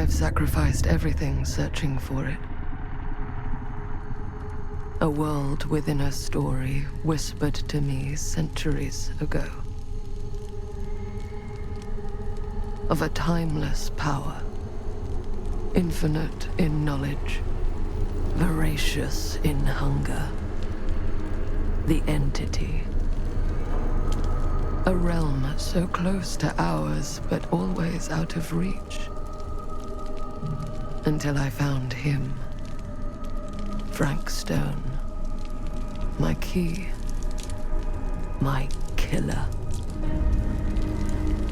I've sacrificed everything searching for it. A world within a story whispered to me centuries ago. Of a timeless power, infinite in knowledge, voracious in hunger. The entity. A realm so close to ours, but always out of reach. Until I found him. Frank Stone. My key. My killer.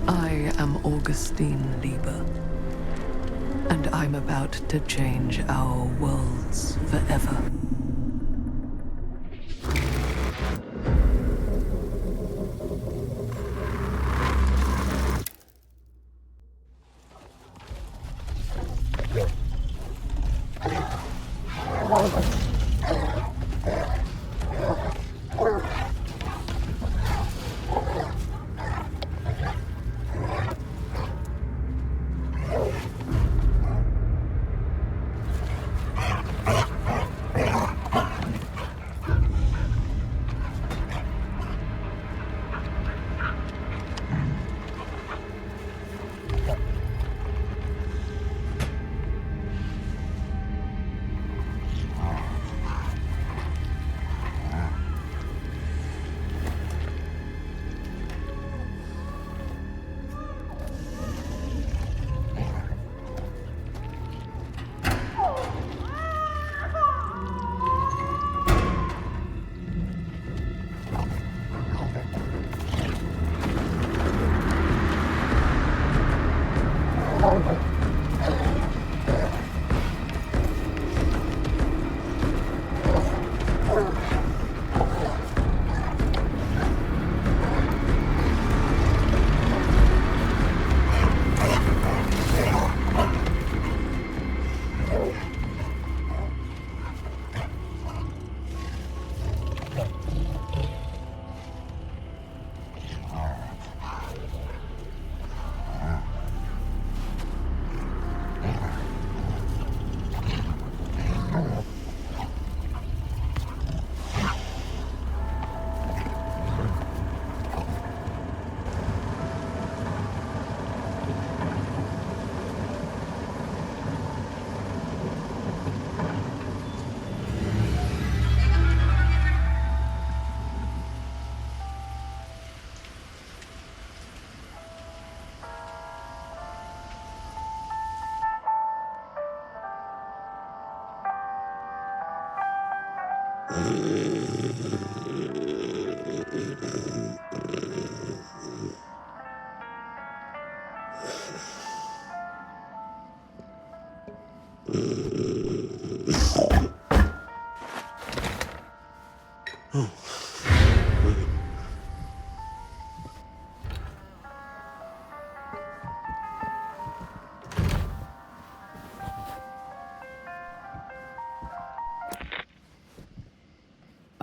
I am Augustine Lieber. And I'm about to change our worlds forever.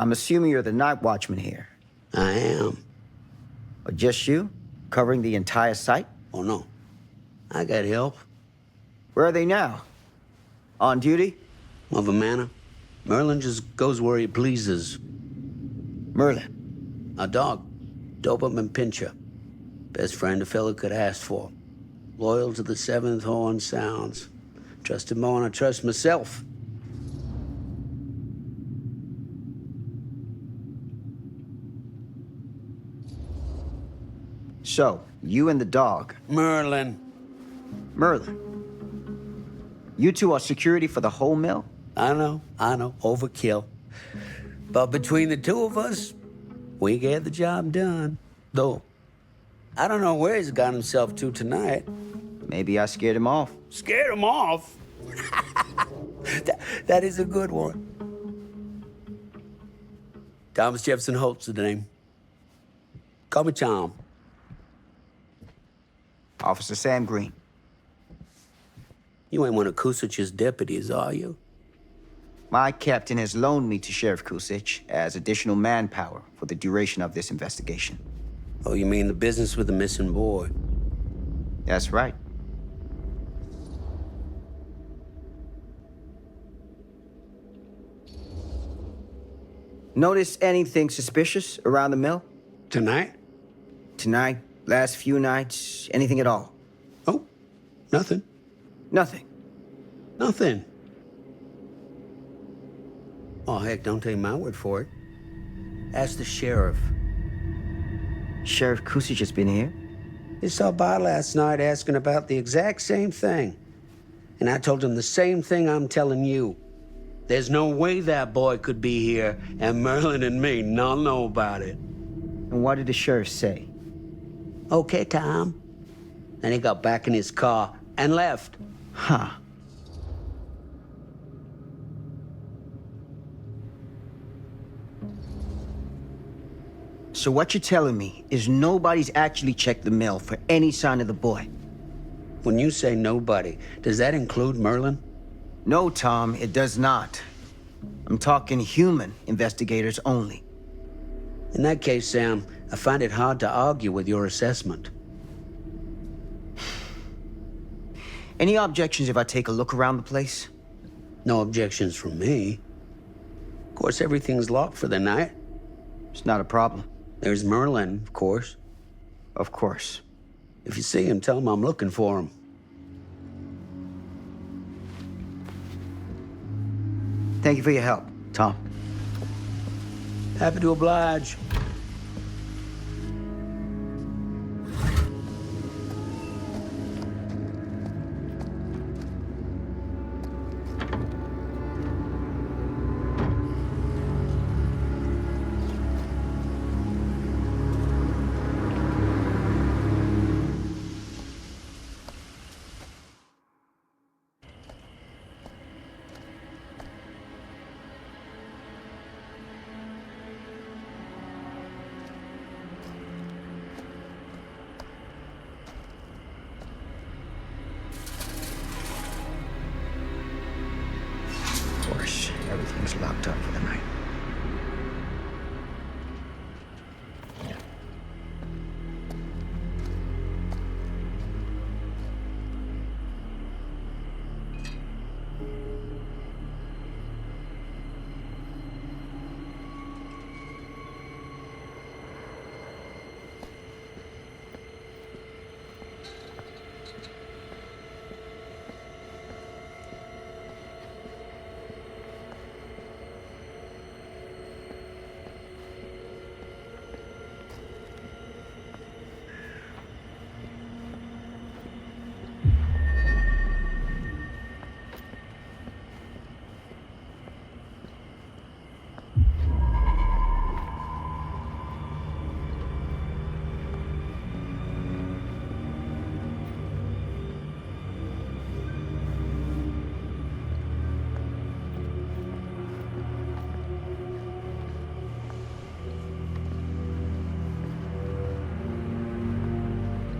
I'm assuming you're the night watchman here. I am. Or just you? Covering the entire site? Oh, no. I got help. Where are they now? On duty? Of a manner. Merlin just goes where he pleases. Merlin? A dog. Doberman Pinscher. Best friend a fella could ask for. Loyal to the seventh horn sounds. Trust him more than I trust myself. So, you and the dog. Merlin. Merlin. You two are security for the whole mill? I know. Overkill. But between the two of us, we get the job done. Though, I don't know where he's got himself to tonight. Maybe I scared him off. Scared him off? that is a good one. Thomas Jefferson Holt's the name. Call me Tom. Officer Sam Green. You ain't one of Kusich's deputies, are you? My captain has loaned me to Sheriff Kusich as additional manpower for the duration of this investigation. Oh, you mean the business with the missing boy? That's right. Notice anything suspicious around the mill? Tonight? Tonight? Last few nights? Anything at all? Oh, nothing. Nothing. Nothing. Oh, heck, don't take my word for it. Ask the sheriff. Sheriff Kusich has been here? He stopped by last night asking about the exact same thing. And I told him the same thing I'm telling you. There's no way that boy could be here, and Merlin and me not know about it. And what did the sheriff say? Okay, Tom. Then he got back in his car and left. Huh. So what you're telling me is nobody's actually checked the mill for any sign of the boy? When you say nobody, does that include Merlin? No, Tom, it does not. I'm talking human investigators only. In that case, Sam, I find it hard to argue with your assessment. Any objections if I take a look around the place? No objections from me. Of course, everything's locked for the night. It's not a problem. There's Merlin, of course. Of course. If you see him, tell him I'm looking for him. Thank you for your help, Tom. Happy to oblige. Of course, everything's locked up for the night.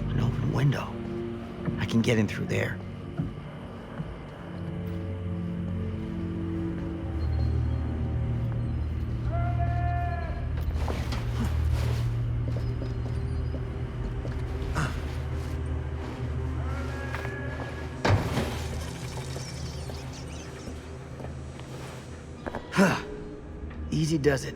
An open window. I can get in through there. Easy does it.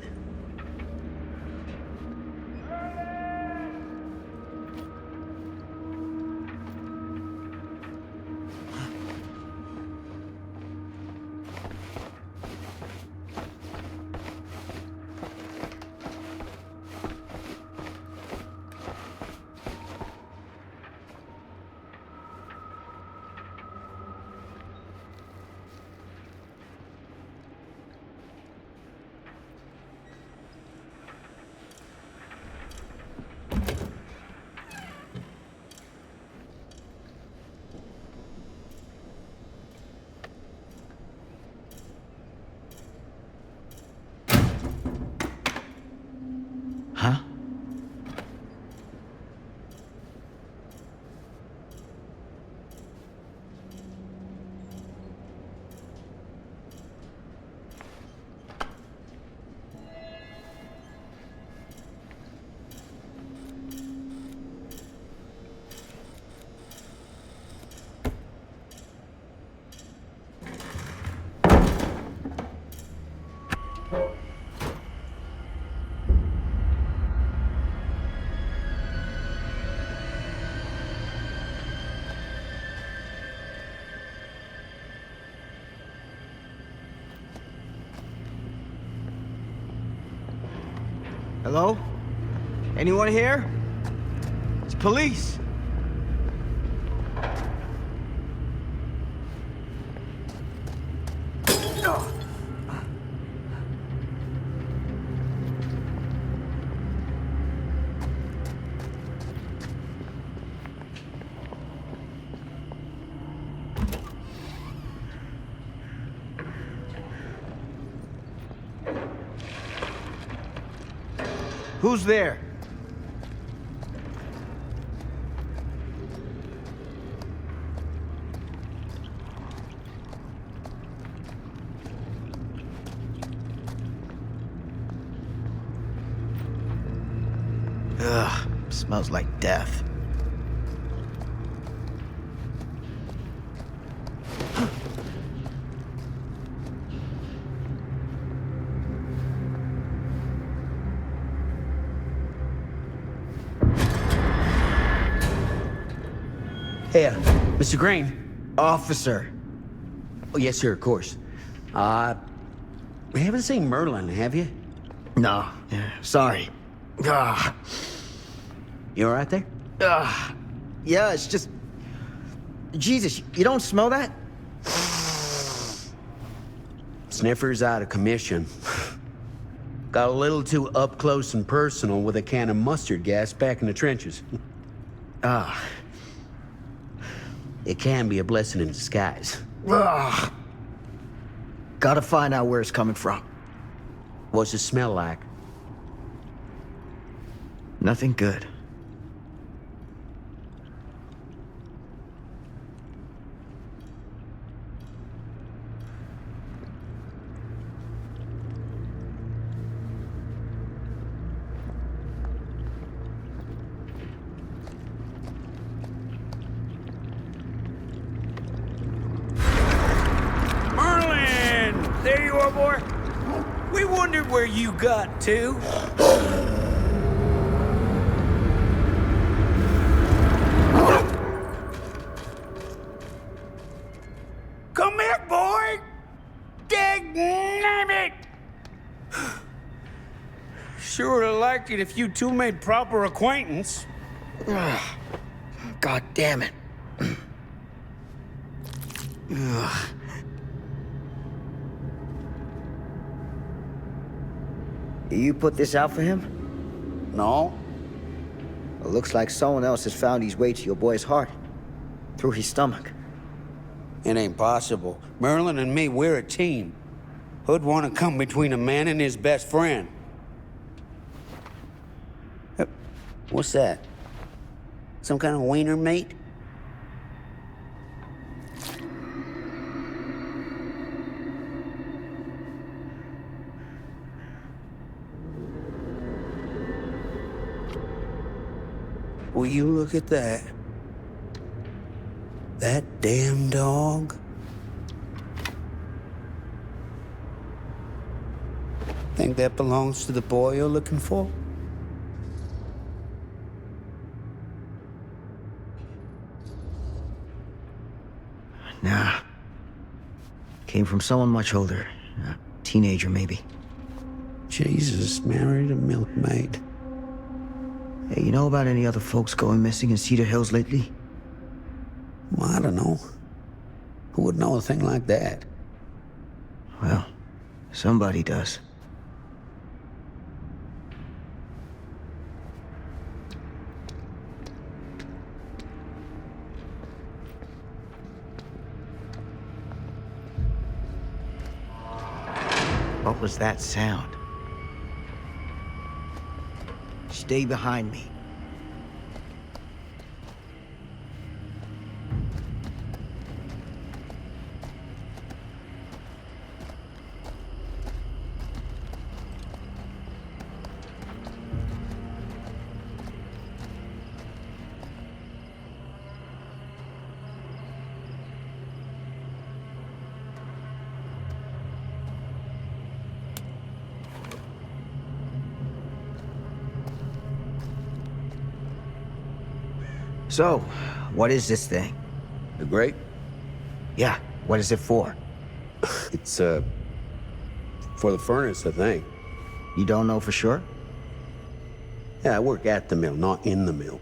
Huh? Hello? Anyone here? It's police. Who's there? Ugh, smells like death. Hey, Mr. Green. Officer. Oh, yes, sir, of course. You haven't seen Merlin, have you? No, sorry. Ah. You all right there? Yeah, it's just... Jesus, you don't smell that? Sniffer's out of commission. Got a little too up close and personal with a can of mustard gas back in the trenches. It can be a blessing in disguise. Gotta find out where it's coming from. What's it smell like? Nothing good. There you are, boy. We wondered where you got to. Come here, boy. Dang it. Sure would have liked it if you two made proper acquaintance. God damn it. You put this out for him? No. It looks like someone else has found his way to your boy's heart. Through his stomach. It ain't possible. Merlin and me, we're a team. Who'd want to come between a man and his best friend? What's that? Some kind of wiener mate? Will you look at that? That damn dog? Think that belongs to the boy you're looking for? Nah. Came from someone much older. A teenager, maybe. Jesus married a milkmaid. Hey, you know about any other folks going missing in Cedar Hills lately? Well, I don't know. Who would know a thing like that? Well, somebody does. What was that sound? Stay behind me. So, what is this thing? The grate? Yeah, what is it for? It's, for the furnace, I think. You don't know for sure? Yeah, I work at the mill, not in the mill.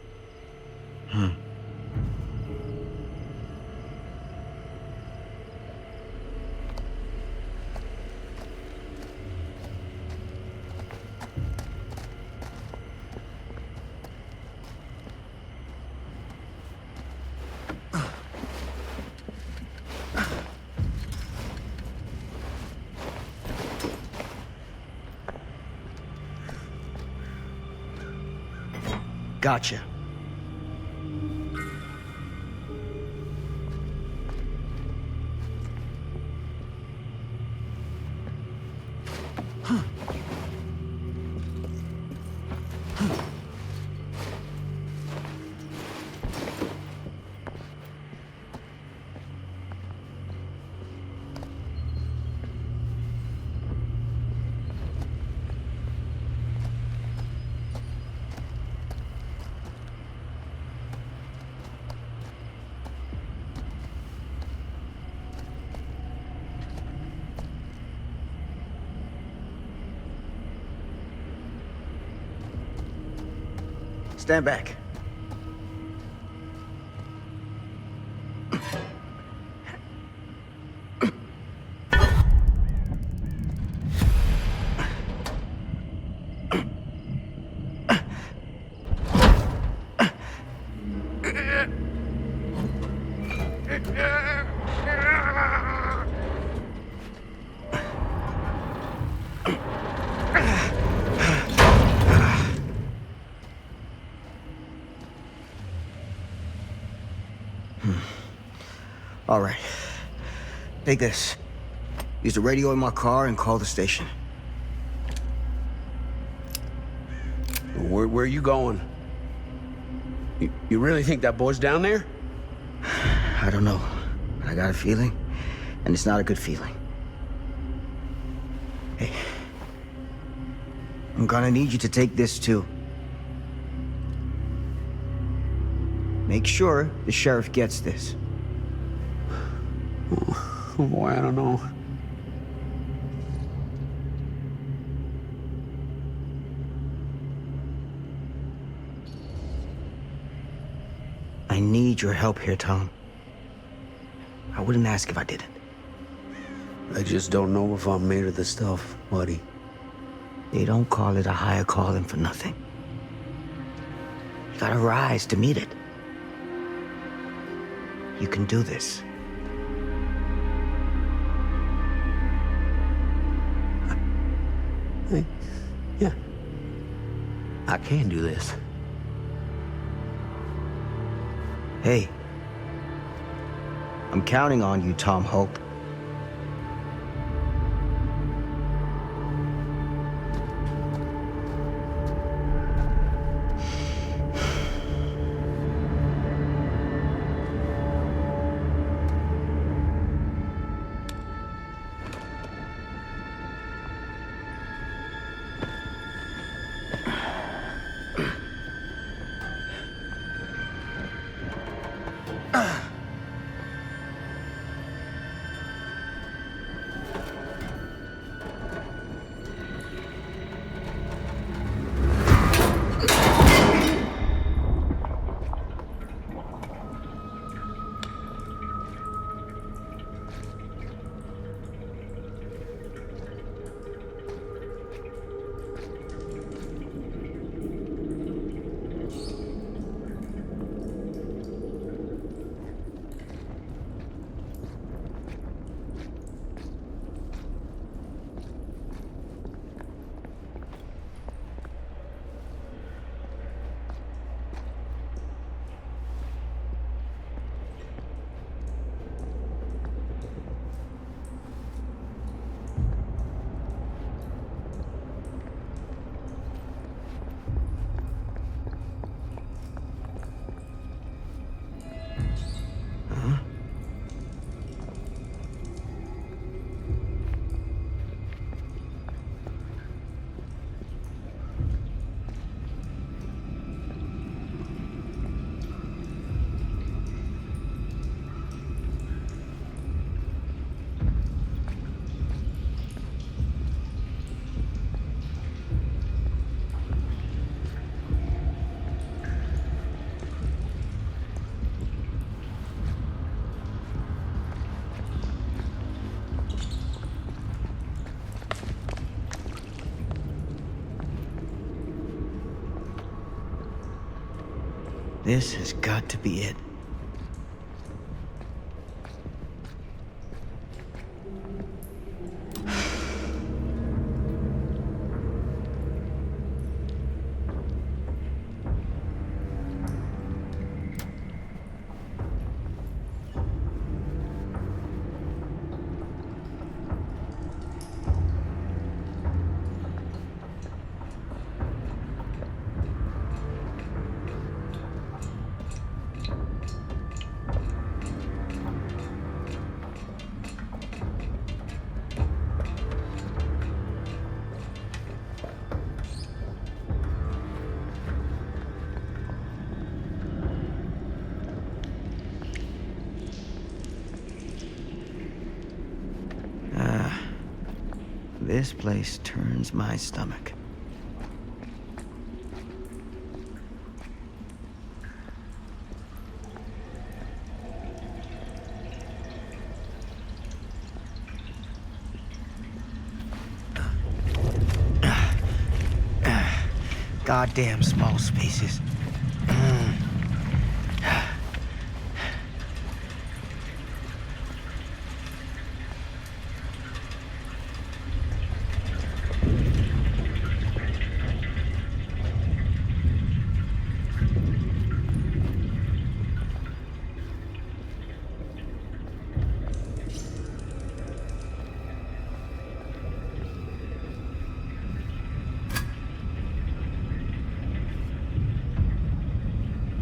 Gotcha. Stand back. All right. Take this. Use the radio in my car and call the station. Where are you going? You really think that boy's down there? I don't know. I got a feeling, and it's not a good feeling. Hey. I'm gonna need you to take this too. Make sure the sheriff gets this. Oh boy, I don't know. I need your help here, Tom. I wouldn't ask if I didn't. I just don't know if I'm made of the stuff, buddy. They don't call it a higher calling for nothing. You gotta rise to meet it. You can do this. Yeah. I can do this. Hey. I'm counting on you, Tom Hope. This has got to be it. This place turns my stomach. Goddamn small spaces.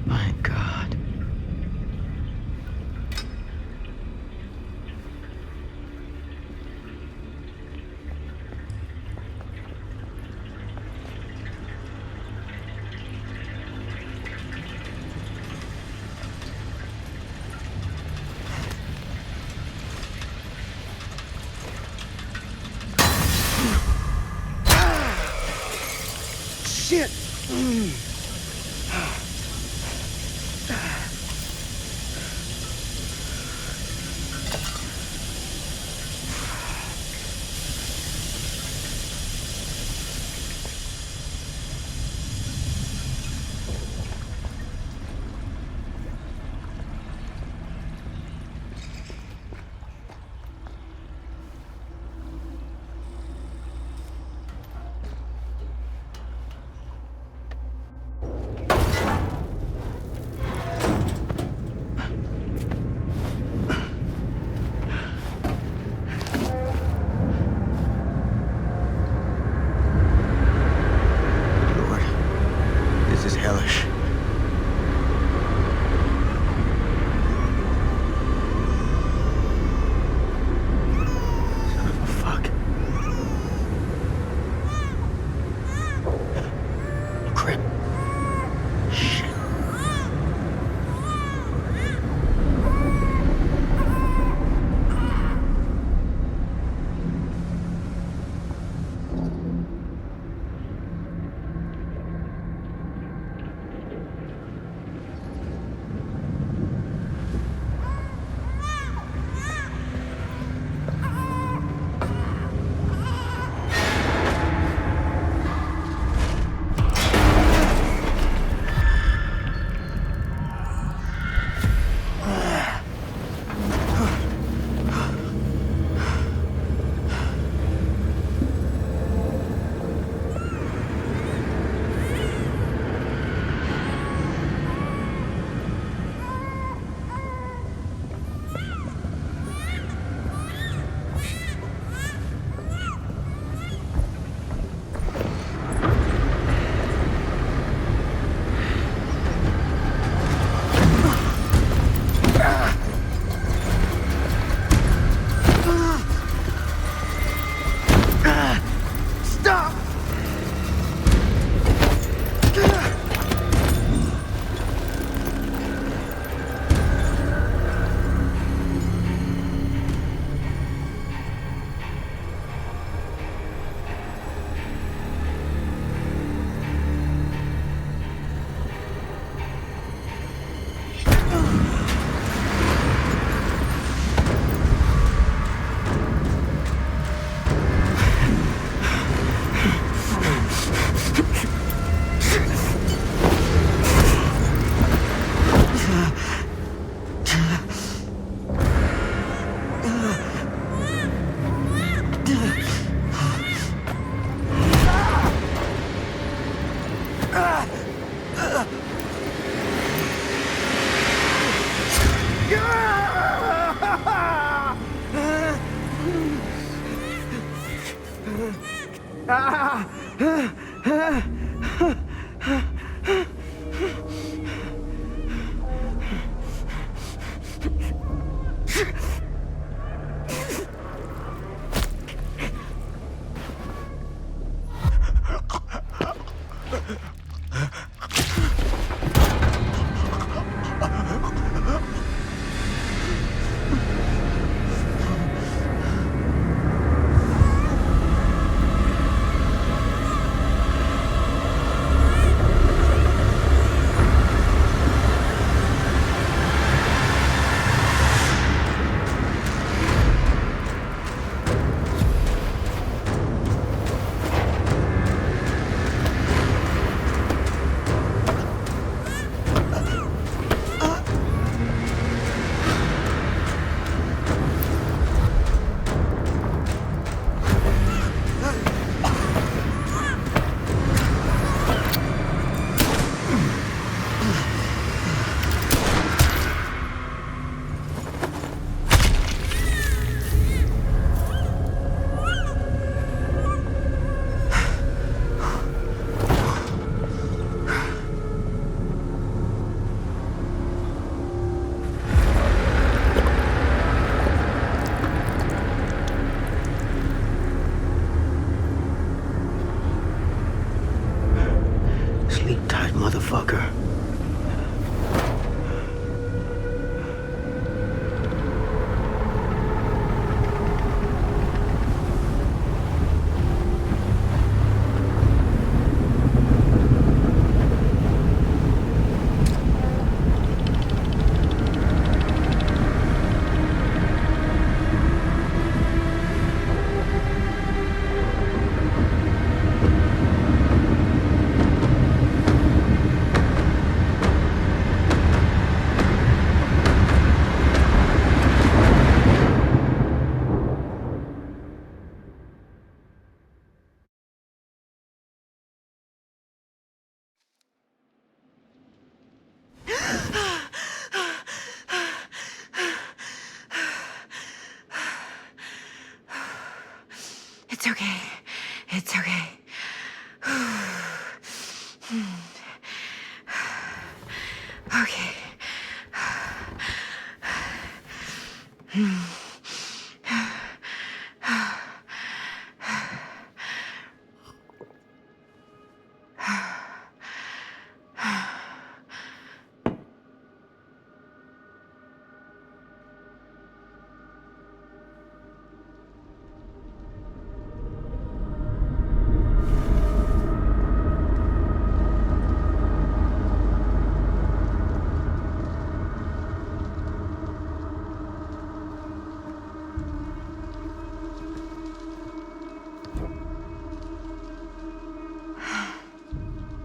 My God. Shit! Sleep tight, motherfucker. It's okay. It's okay. Okay.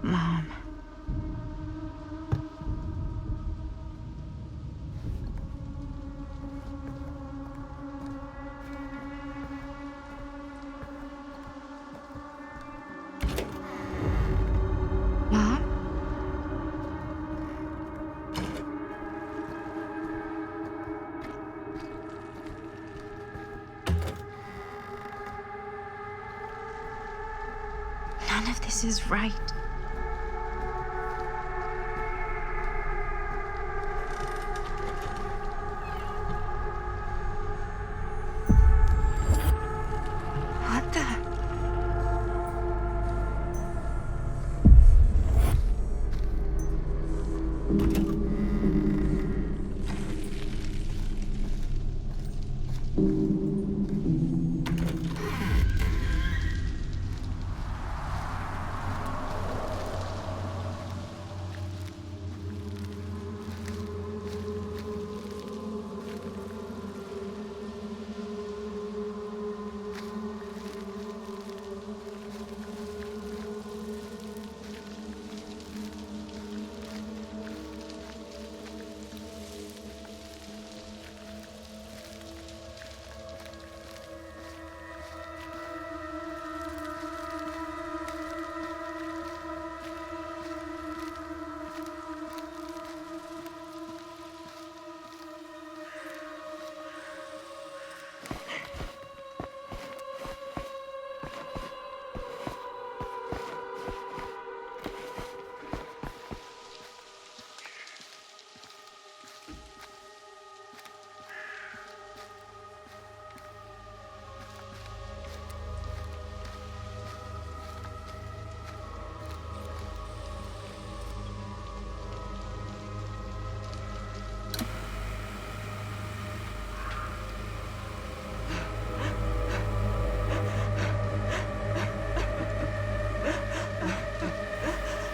Mom. Mom? None of this is right. What the?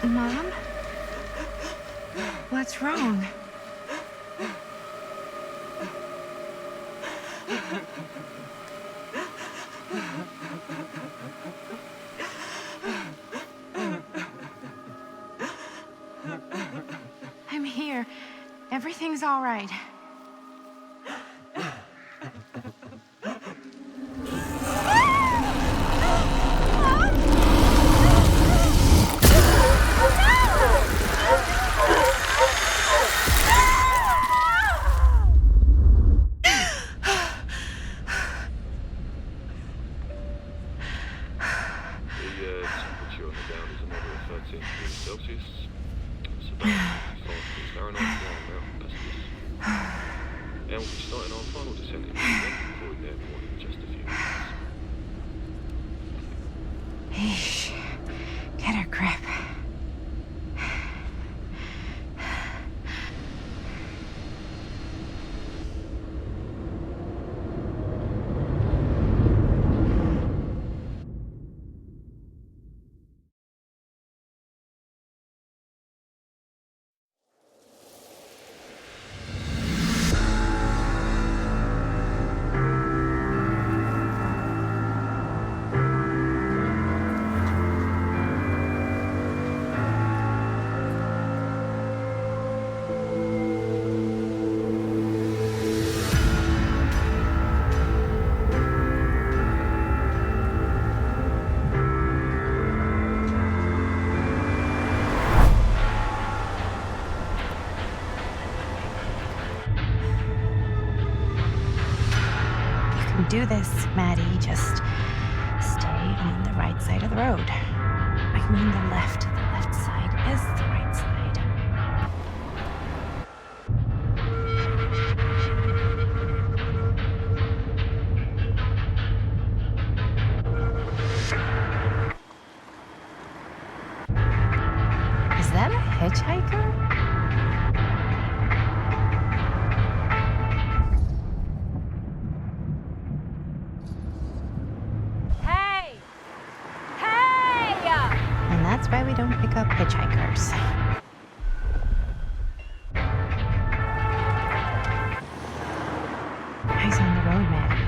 Mom? What's wrong? I'm here. Everything's all right. Temperature on the ground is a moderate 13 degrees Celsius. It's about 5 degrees Fahrenheit, 1 mountain passages. And we'll be starting our final descent into the Freud airport in just a few minutes. Eesh. Get a grip. Do this, Maddie. Just stay on the right side of the road. I mean the left. The left side is the right side. Is that a hitchhiker? That's why we don't pick up hitchhikers. Eyes on the road, Maddie.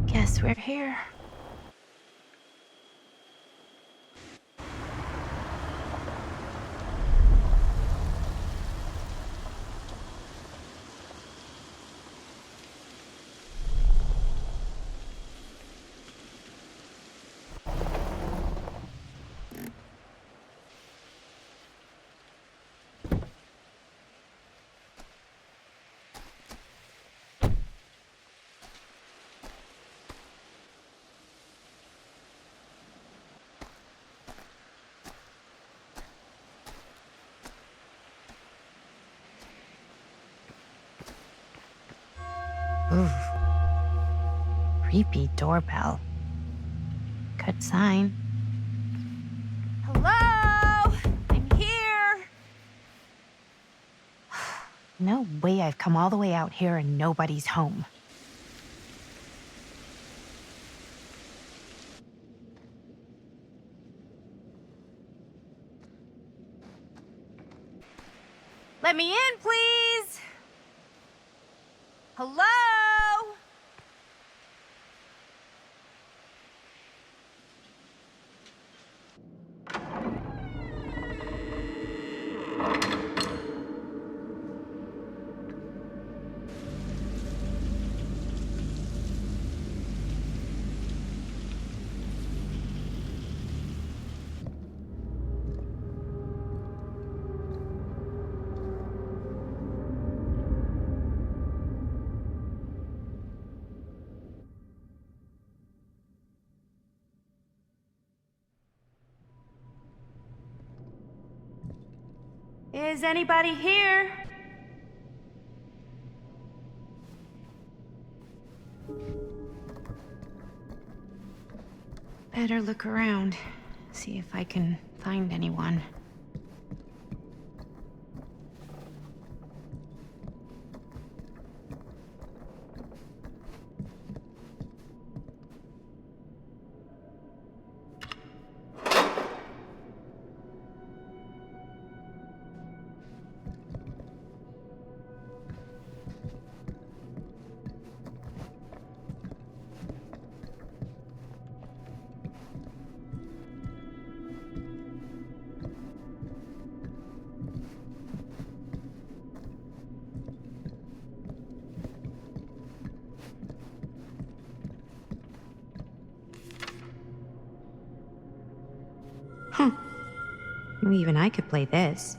Guess we're here. Ooh. Creepy doorbell. Good sign. Hello? I'm here. No way I've come all the way out here and nobody's home. Let me in, please. Hello? Is anybody here? Better look around. See if I can find anyone. Well, even I could play this.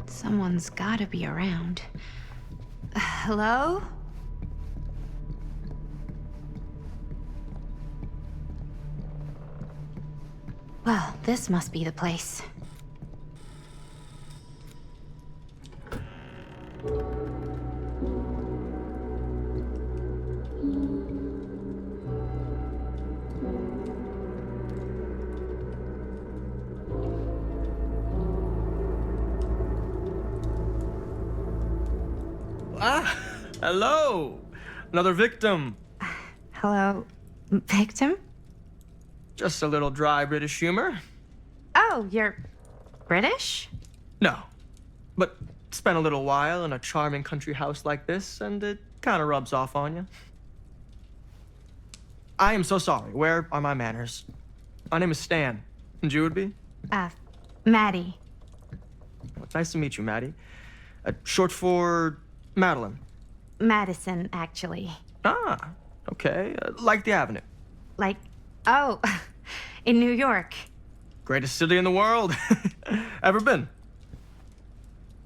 Someone's gotta be around. Hello? Well, this must be the place. Ah, hello. Another victim. Hello, victim? Just a little dry British humor. Oh, you're British? No, but spent a little while in a charming country house like this, and it kind of rubs off on you. I am so sorry. Where are my manners? My name is Stan. And you would be? Maddie. Well, it's nice to meet you, Maddie. Short for Madeline. Madison, actually. Ah, okay. Like the Avenue. Like, oh, in New York. Greatest city in the world. Ever been?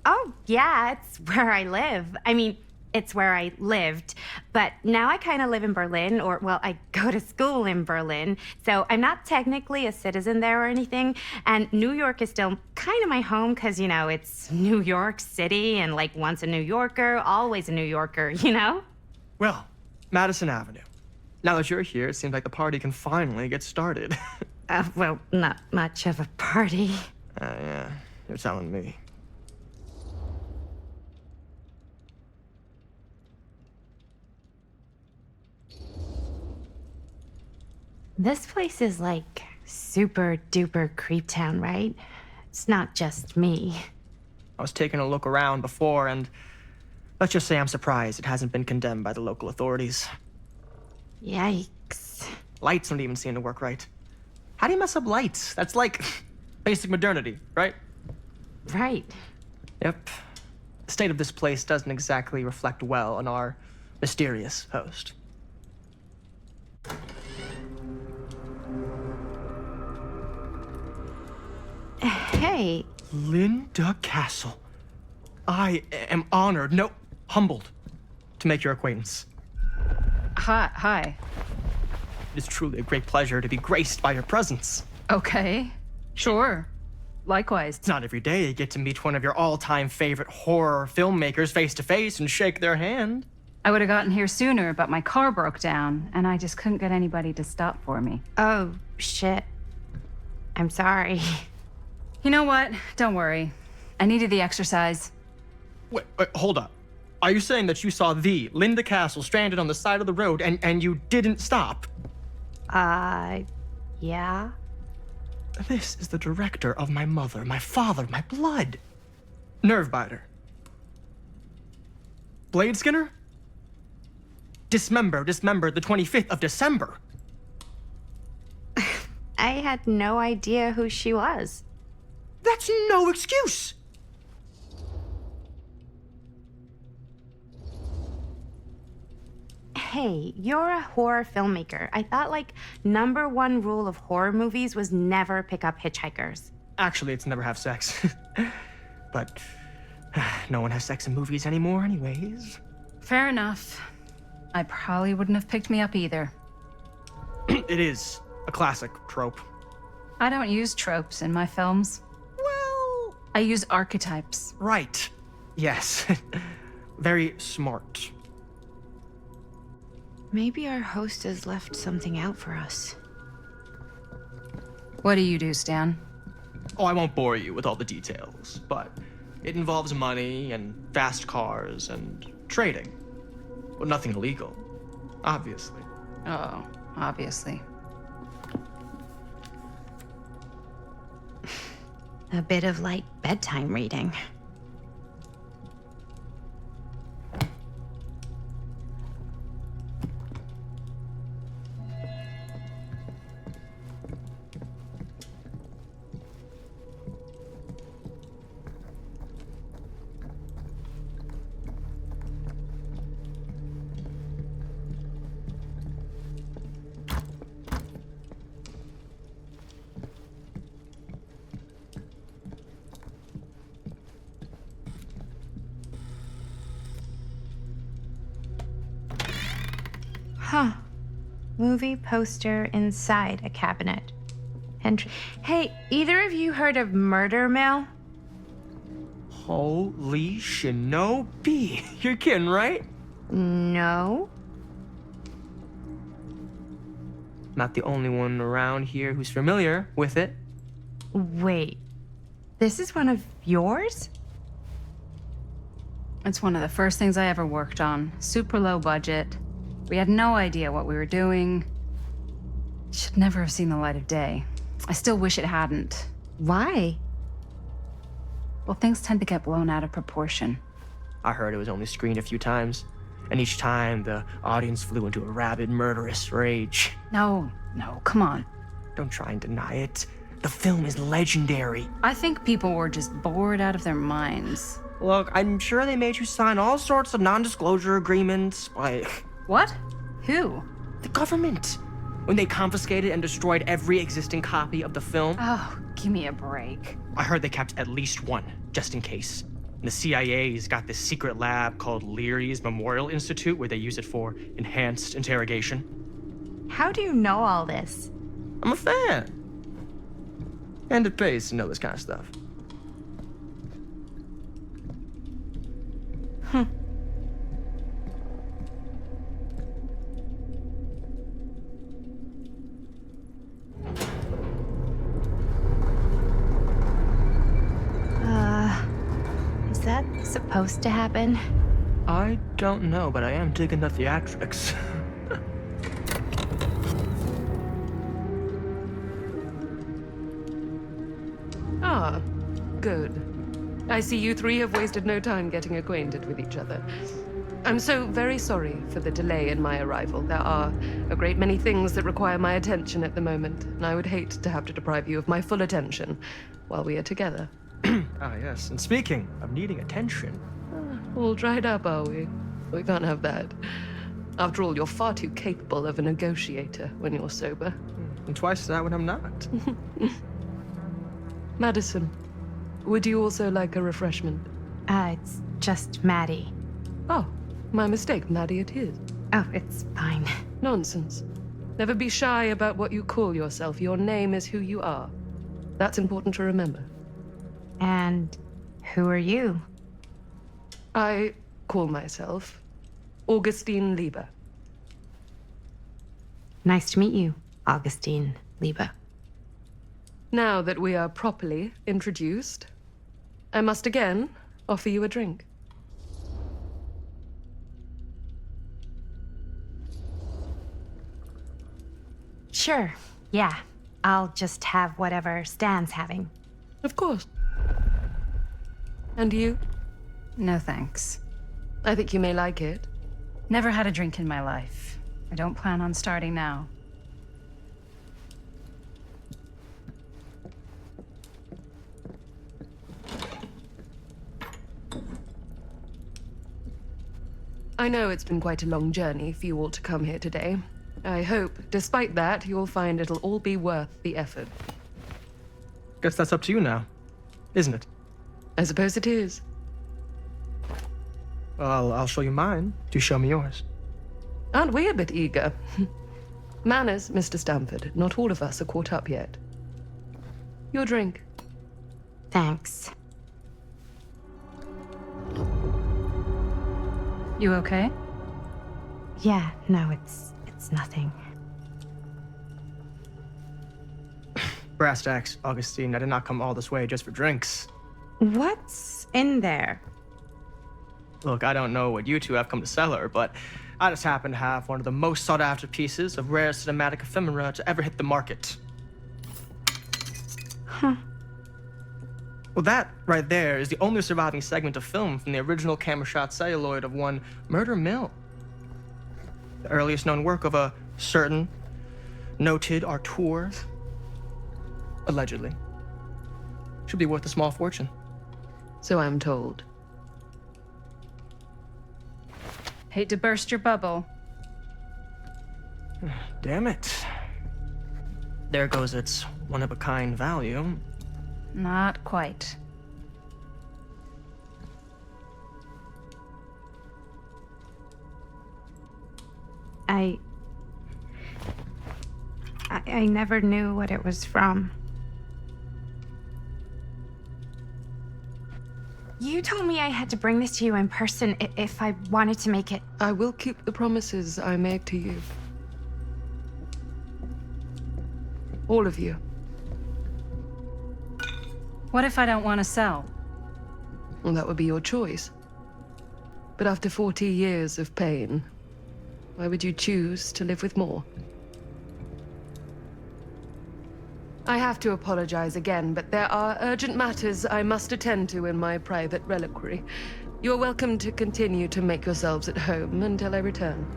Oh, yeah, it's where I live. I mean, it's where I lived. But now I kind of live in Berlin, or, well, I go to school in Berlin. So I'm not technically a citizen there or anything. And New York is still kind of my home because, you know, it's New York City and, like, once a New Yorker, always a New Yorker, you know? Well, Madison Avenue. Now that you're here, it seems like the party can finally get started. Well, not much of a party. Yeah, you're telling me. This place is like super duper creep town, right? It's not just me. I was taking a look around before, and let's just say I'm surprised it hasn't been condemned by the local authorities. Yikes. Lights don't even seem to work right. How do you mess up lights? That's like basic modernity, right? Right. Yep. The state of this place doesn't exactly reflect well on our mysterious host. Hey. Linda Castle. I am honored, no, humbled, to make your acquaintance. Hi. It is truly a great pleasure to be graced by your presence. Okay. Sure. Likewise. It's not every day you get to meet one of your all-time favorite horror filmmakers face to face and shake their hand. I would have gotten here sooner, but my car broke down, and I just couldn't get anybody to stop for me. Oh, shit. I'm sorry. You know what? Don't worry. I needed the exercise. Wait, hold up. Are you saying that you saw the Linda Castle stranded on the side of the road and you didn't stop? Yeah. This is the director of my mother, my father, my blood. Nervebiter. Blade Skinner? Dismembered the 25th of December. I had no idea who she was. That's no excuse. Hey, you're a horror filmmaker. I thought, like, #1 rule of horror movies was never pick up hitchhikers. Actually, it's never have sex. But no one has sex in movies anymore anyways. Fair enough. I probably wouldn't have picked me up either. It is a classic trope. I don't use tropes in my films. Well, I use archetypes. right. Yes. Very smart. Maybe our host has left something out for us. What do you do, Stan? Oh, I won't bore you with all the details, but it involves money and fast cars and trading. But nothing illegal, obviously. Oh, obviously. A bit of light bedtime reading. Huh. Movie poster inside a cabinet. Hey, either of you heard of Murder Mill? Holy shinobi. You're kidding, right? No. Not the only one around here who's familiar with it. Wait. This is one of yours? It's one of the first things I ever worked on. Super low budget. We had no idea what we were doing. It should never have seen the light of day. I still wish it hadn't. Why? Well, things tend to get blown out of proportion. I heard it was only screened a few times, and each time the audience flew into a rabid, murderous rage. No, come on. Don't try and deny it. The film is legendary. I think people were just bored out of their minds. Look, I'm sure they made you sign all sorts of non-disclosure agreements, like... What? Who? The government. When they confiscated and destroyed every existing copy of the film. Oh, give me a break. I heard they kept at least one, just in case. And the CIA's got this secret lab called Leary's Memorial Institute where they use it for enhanced interrogation. How do you know all this? I'm a fan. And it pays to know this kind of stuff. Is that supposed to happen? I don't know, but I am digging the theatrics. Ah, good. I see you three have wasted no time getting acquainted with each other. I'm so very sorry for the delay in my arrival. There are a great many things that require my attention at the moment, and I would hate to have to deprive you of my full attention while we are together. Ah, yes. And speaking of needing attention. All dried up, are we? We can't have that. After all, you're far too capable of a negotiator when you're sober. And twice that when I'm not. Madison, would you also like a refreshment? It's just Maddie. Oh, my mistake. Maddie it is. Oh, it's fine. Nonsense. Never be shy about what you call yourself. Your name is who you are. That's important to remember. And who are you? I call myself Augustine Lieber. Nice to meet you, Augustine Lieber. Now that we are properly introduced, I must again offer you a drink. Sure, yeah. I'll just have whatever Stan's having. Of course. And you? No thanks. I think you may like it. Never had a drink in my life. I don't plan on starting now. I know it's been quite a long journey for you all to come here today. I hope, despite that, you'll find it'll all be worth the effort. Guess that's up to you now, isn't it? I suppose it is. Well, I'll show you mine. Do show me yours. Aren't we a bit eager? Manners, Mr. Stamford. Not all of us are caught up yet. Your drink. Thanks. You okay? Yeah, no, it's nothing. Brass tacks, Augustine. I did not come all this way just for drinks. What's in there? Look, I don't know what you two have come to cellar, but I just happen to have one of the most sought-after pieces of rare cinematic ephemera to ever hit the market. Huh. Well, that right there is the only surviving segment of film from the original camera shot celluloid of one Murder Mill. The earliest known work of a certain noted auteur, allegedly. Should be worth a small fortune. So I'm told. Hate to burst your bubble. Damn it. There goes its one-of-a-kind value. Not quite. I never knew what it was from. You told me I had to bring this to you in person if I wanted to make it. I will keep the promises I made to you. All of you. What if I don't want to sell? Well, that would be your choice. But after 40 years of pain, why would you choose to live with more? I have to apologize again, but there are urgent matters I must attend to in my private reliquary. You're welcome to continue to make yourselves at home until I return.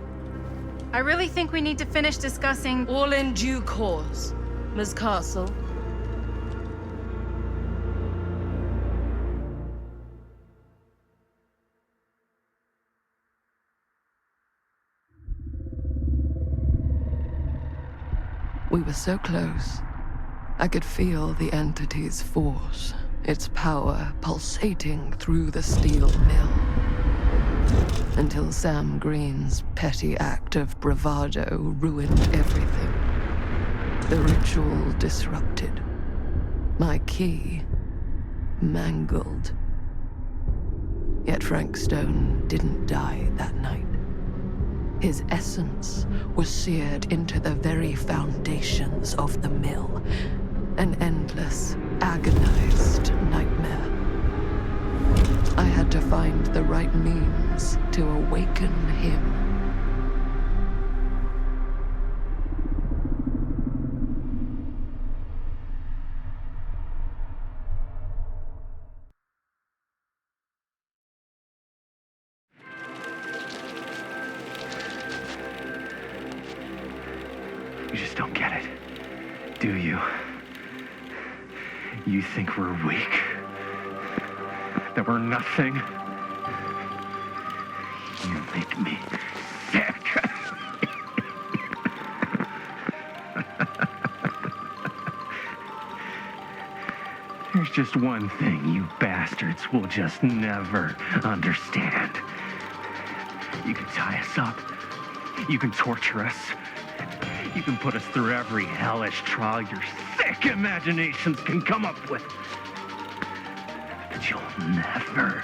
I really think we need to finish discussing. All in due course, Ms. Castle. We were so close. I could feel the entity's force, its power pulsating through the steel mill. Until Sam Green's petty act of bravado ruined everything. The ritual disrupted. My key mangled. Yet Frank Stone didn't die that night. His essence was seared into the very foundations of the mill. An endless, agonized nightmare. I had to find the right means to awaken him. You just don't get it, do you? You think we're weak? That we're nothing? You make me sick. There's just one thing you bastards will just never understand. You can tie us up. You can torture us. You can put us through every hellish trial your sick imaginations can come up with. But you'll never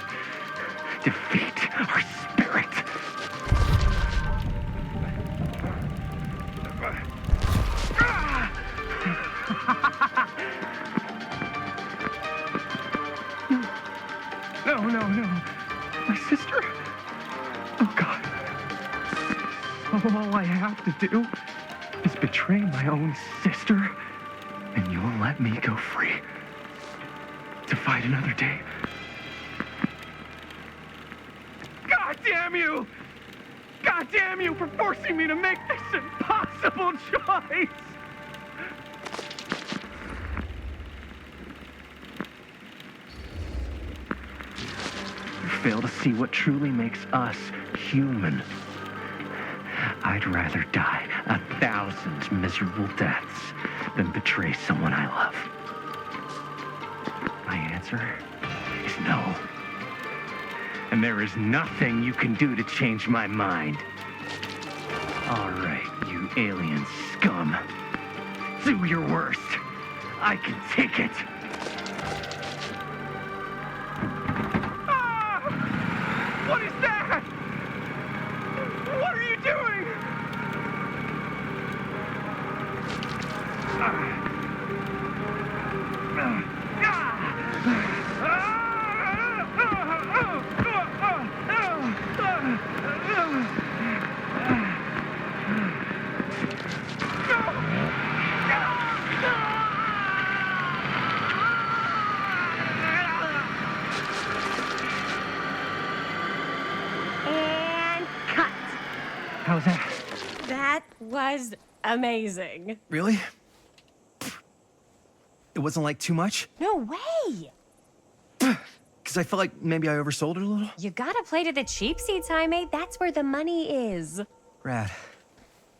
defeat our spirit. No. My sister? Oh, God. All I have to do is betray my own sister, and you will let me go free to fight another day. God damn you! God damn you for forcing me to make this impossible choice! You fail to see what truly makes us human. I'd rather die 1,000 miserable deaths than betray someone I love. my answer is no. And there is nothing you can do to change my mind. All right, you alien scum. Do your worst. I can take it. Ah! What is that? What are you doing? And cut. How's that? That was amazing. Really? It wasn't like too much? No way. Because I felt like maybe I oversold it a little? You gotta play to the cheap seats, Jaime. That's where the money is. Rad.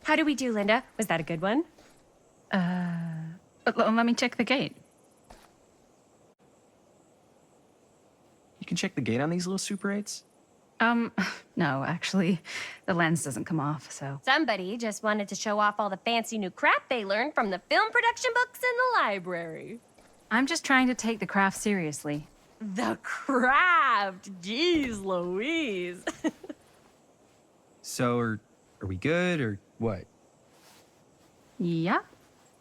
How do we do, Linda? Was that a good one? Let me check the gate. You can check the gate on these little Super 8s? No, actually, the lens doesn't come off, so. Somebody just wanted to show off all the fancy new crap they learned from the film production books in the library. I'm just trying to take the craft seriously. The craft! Jeez Louise. So, are we good, or what? Yeah.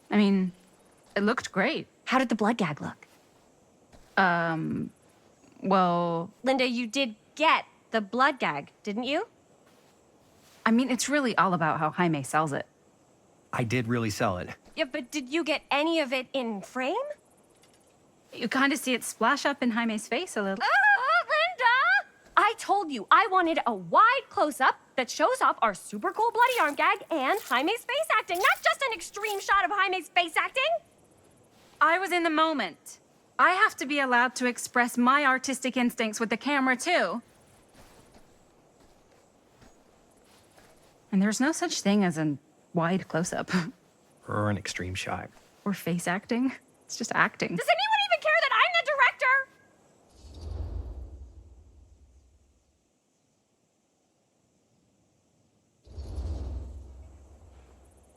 I mean, it looked great. How did the blood gag look? Well, Linda, you did get the blood gag, didn't you? I mean, it's really all about how Jaime sells it. I did really sell it. Yeah, but did you get any of it in frame? You kind of see it splash up in Jaime's face a little. Linda! I told you I wanted a wide close-up that shows off our super cool bloody arm gag and Jaime's face acting, not just an extreme shot of Jaime's face acting. I was in the moment. I have to be allowed to express my artistic instincts with the camera, too. And there's no such thing as a wide close-up. Or an extreme shot. Or face acting. It's just acting. Does anyone even care that I'm the director?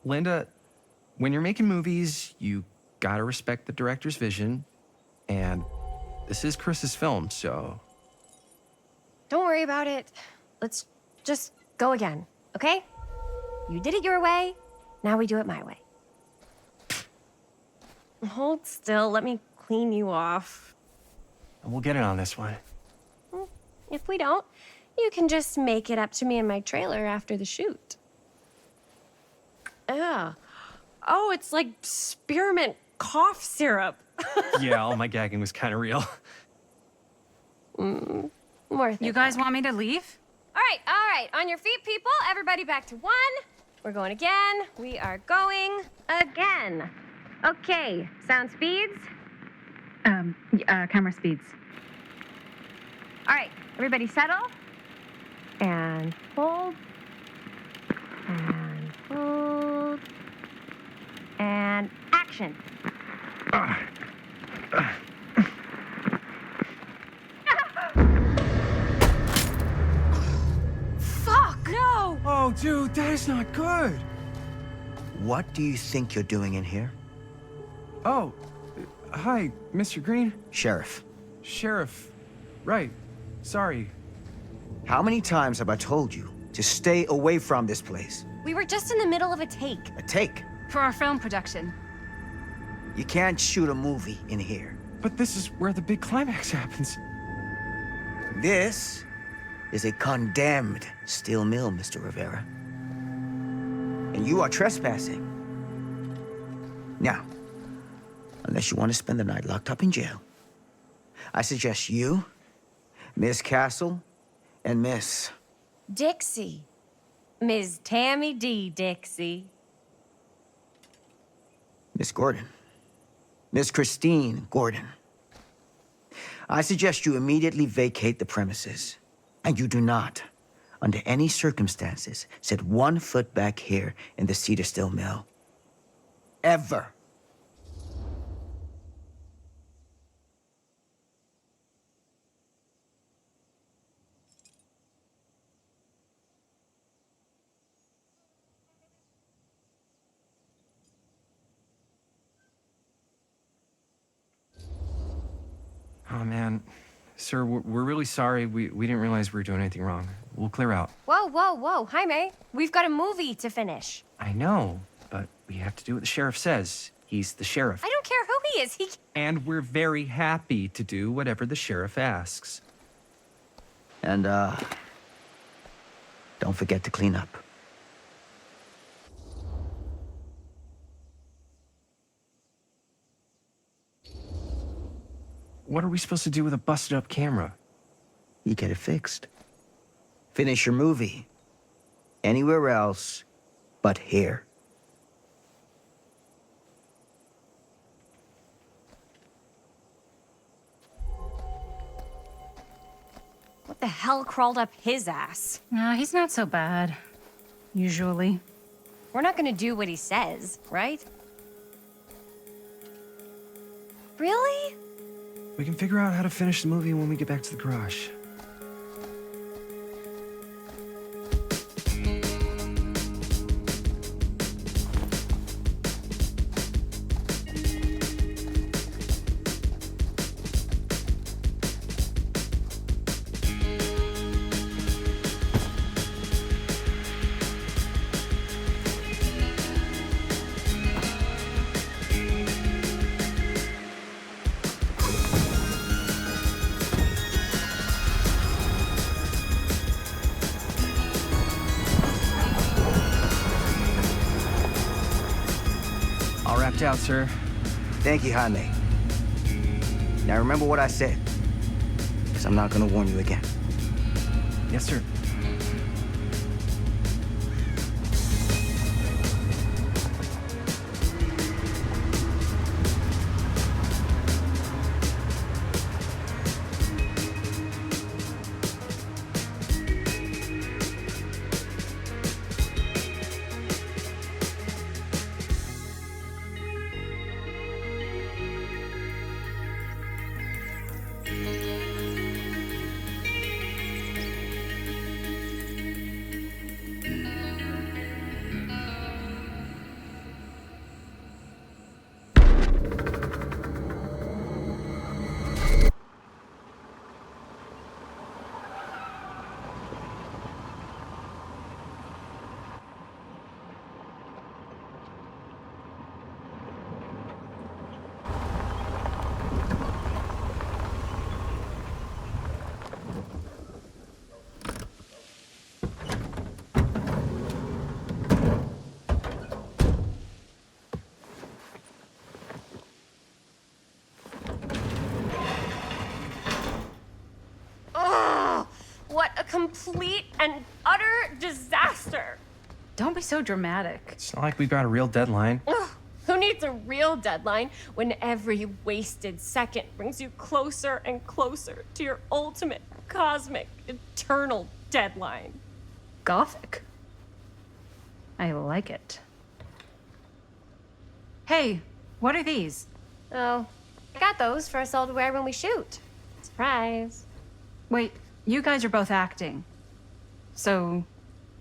Linda, when you're making movies, you gotta respect the director's vision. And this is Chris's film, so... Don't worry about it. Let's just go again, okay? You did it your way, now we do it my way. Hold still, let me clean you off. And we'll get it on this one. If we don't, you can just make it up to me in my trailer after the shoot. Ugh. Oh, it's like spearmint cough syrup. Yeah, all my gagging was kind of real. More You guys want me to leave? All right. On your feet, people. Everybody back to one. We're going again. We are going again. Okay, sound speeds. Camera speeds. All right, everybody settle. And hold. And hold. And action. Fuck! No! Oh, dude, that is not good. What do you think you're doing in here? Oh, hi, Mr. Green. Sheriff. Sheriff. Right. Sorry. How many times have I told you to stay away from this place? We were just in the middle of a take. A take. For our film production. You can't shoot a movie in here. But this is where the big climax happens. This is a condemned steel mill, Mr. Rivera. And you are trespassing. Now, unless you want to spend the night locked up in jail, I suggest you, Miss Castle, and Miss... Dixie. Ms. Tammy D. Dixie. Miss Gordon. Miss Christine Gordon. I suggest you immediately vacate the premises, and you do not, under any circumstances, set 1 foot back here in the Cedar Still Mill. Ever. Oh, man. Sir, we're really sorry. We didn't realize we were doing anything wrong. We'll clear out. Whoa, whoa, whoa. Jaime, we've got a movie to finish. I know, but we have to do what the sheriff says. He's the sheriff. I don't care who he is. And we're very happy to do whatever the sheriff asks. And, don't forget to clean up. What are we supposed to do with a busted-up camera? You get it fixed. Finish your movie. Anywhere else but here. What the hell crawled up his ass? No, he's not so bad. Usually. We're not gonna do what he says, right? Really? We can figure out how to finish the movie when we get back to the garage. Out, sir. Thank you, Jaime. Now remember what I said, because I'm not going to warn you again. Yes, sir. Complete and utter disaster. Don't be so dramatic. It's not like we've got a real deadline. Ugh, who needs a real deadline when every wasted second brings you closer and closer to your ultimate, cosmic, eternal deadline? Gothic. I like it. Hey, what are these? Oh, I got those for us all to wear when we shoot. Surprise. Wait, you guys are both acting. So,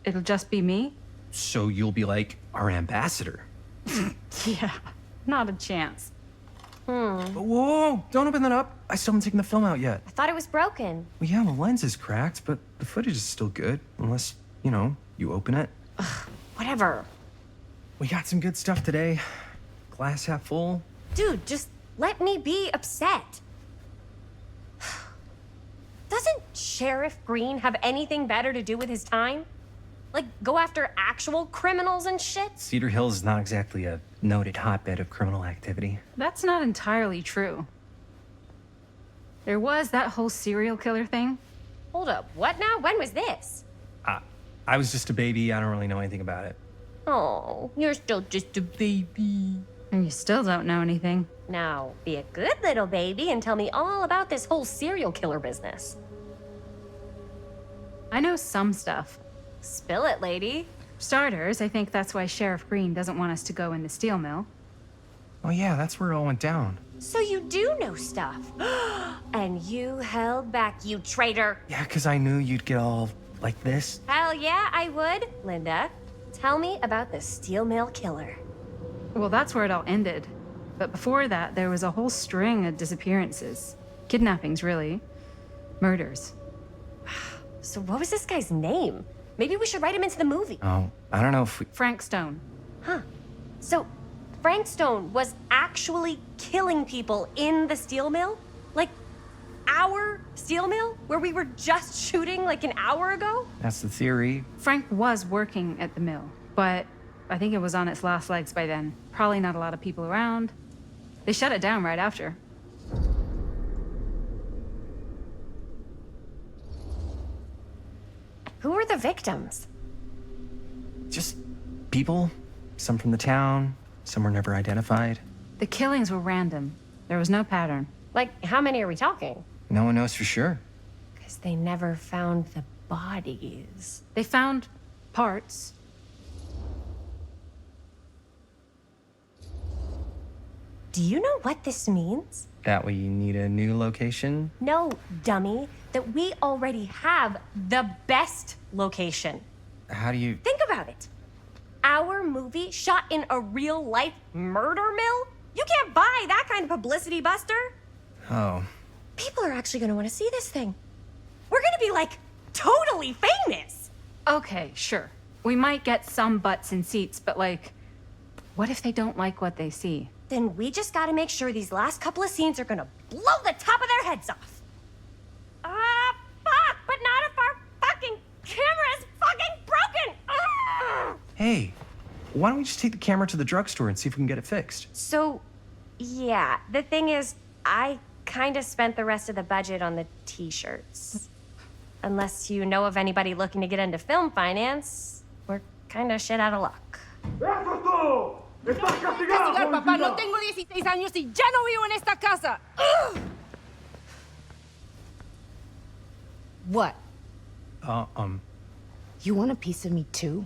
it'll just be me? So you'll be like our ambassador. Yeah, not a chance. Whoa, don't open that up. I still haven't taken the film out yet. I thought it was broken. Well, yeah, the lens is cracked, but the footage is still good. Unless, you open it. Ugh, whatever. We got some good stuff today. Glass half full. Dude, just let me be upset. Doesn't Sheriff Green have anything better to do with his time? Like, go after actual criminals and shit? Cedar Hills is not exactly a noted hotbed of criminal activity. That's not entirely true. There was that whole serial killer thing. Hold up, what now? When was this? I was just a baby. I don't really know anything about it. Oh, you're still just a baby. And you still don't know anything. Now, be a good little baby and tell me all about this whole serial killer business. I know some stuff. Spill it, lady. For starters, I think that's why Sheriff Green doesn't want us to go in the steel mill. Oh yeah, that's where it all went down. So you do know stuff. And you held back, you traitor. Yeah, because I knew you'd get all like this. Hell yeah, I would. Linda, tell me about the steel mill killer. Well, that's where it all ended. But before that, there was a whole string of disappearances. Kidnappings, really. Murders. So what was this guy's name? Maybe we should write him into the movie. Oh, I don't know if we... Frank Stone. Huh. So Frank Stone was actually killing people in the steel mill? Like, our steel mill? Where we were just shooting like an hour ago? That's the theory. Frank was working at the mill, but I think it was on its last legs by then. Probably not a lot of people around. They shut it down right after. Who were the victims? Just people. Some from the town, some were never identified. The killings were random. There was no pattern. Like, how many are we talking? No one knows for sure. Because they never found the bodies. They found parts. Do you know what this means? That we need a new location? No, dummy. That we already have the best location. How do you... Think about it. Our movie shot in a real-life murder mill? You can't buy that kind of publicity, Buster. Oh. People are actually going to want to see this thing. We're going to be, like, totally famous. Okay, sure. We might get some butts in seats, but, like, what if they don't like what they see? Then we just got to make sure these last couple of scenes are going to blow the top of their heads off. Fuck, but not if our fucking camera is fucking broken. Hey, why don't we just take the camera to the drugstore and see if we can get it fixed? So, yeah, the thing is, I kind of spent the rest of the budget on the t-shirts. Unless you know of anybody looking to get into film finance, we're kind of shit out of luck. Castigar, papá. No tengo 16 años y ya no vivo en esta casa. What? Um. You want a piece of me too?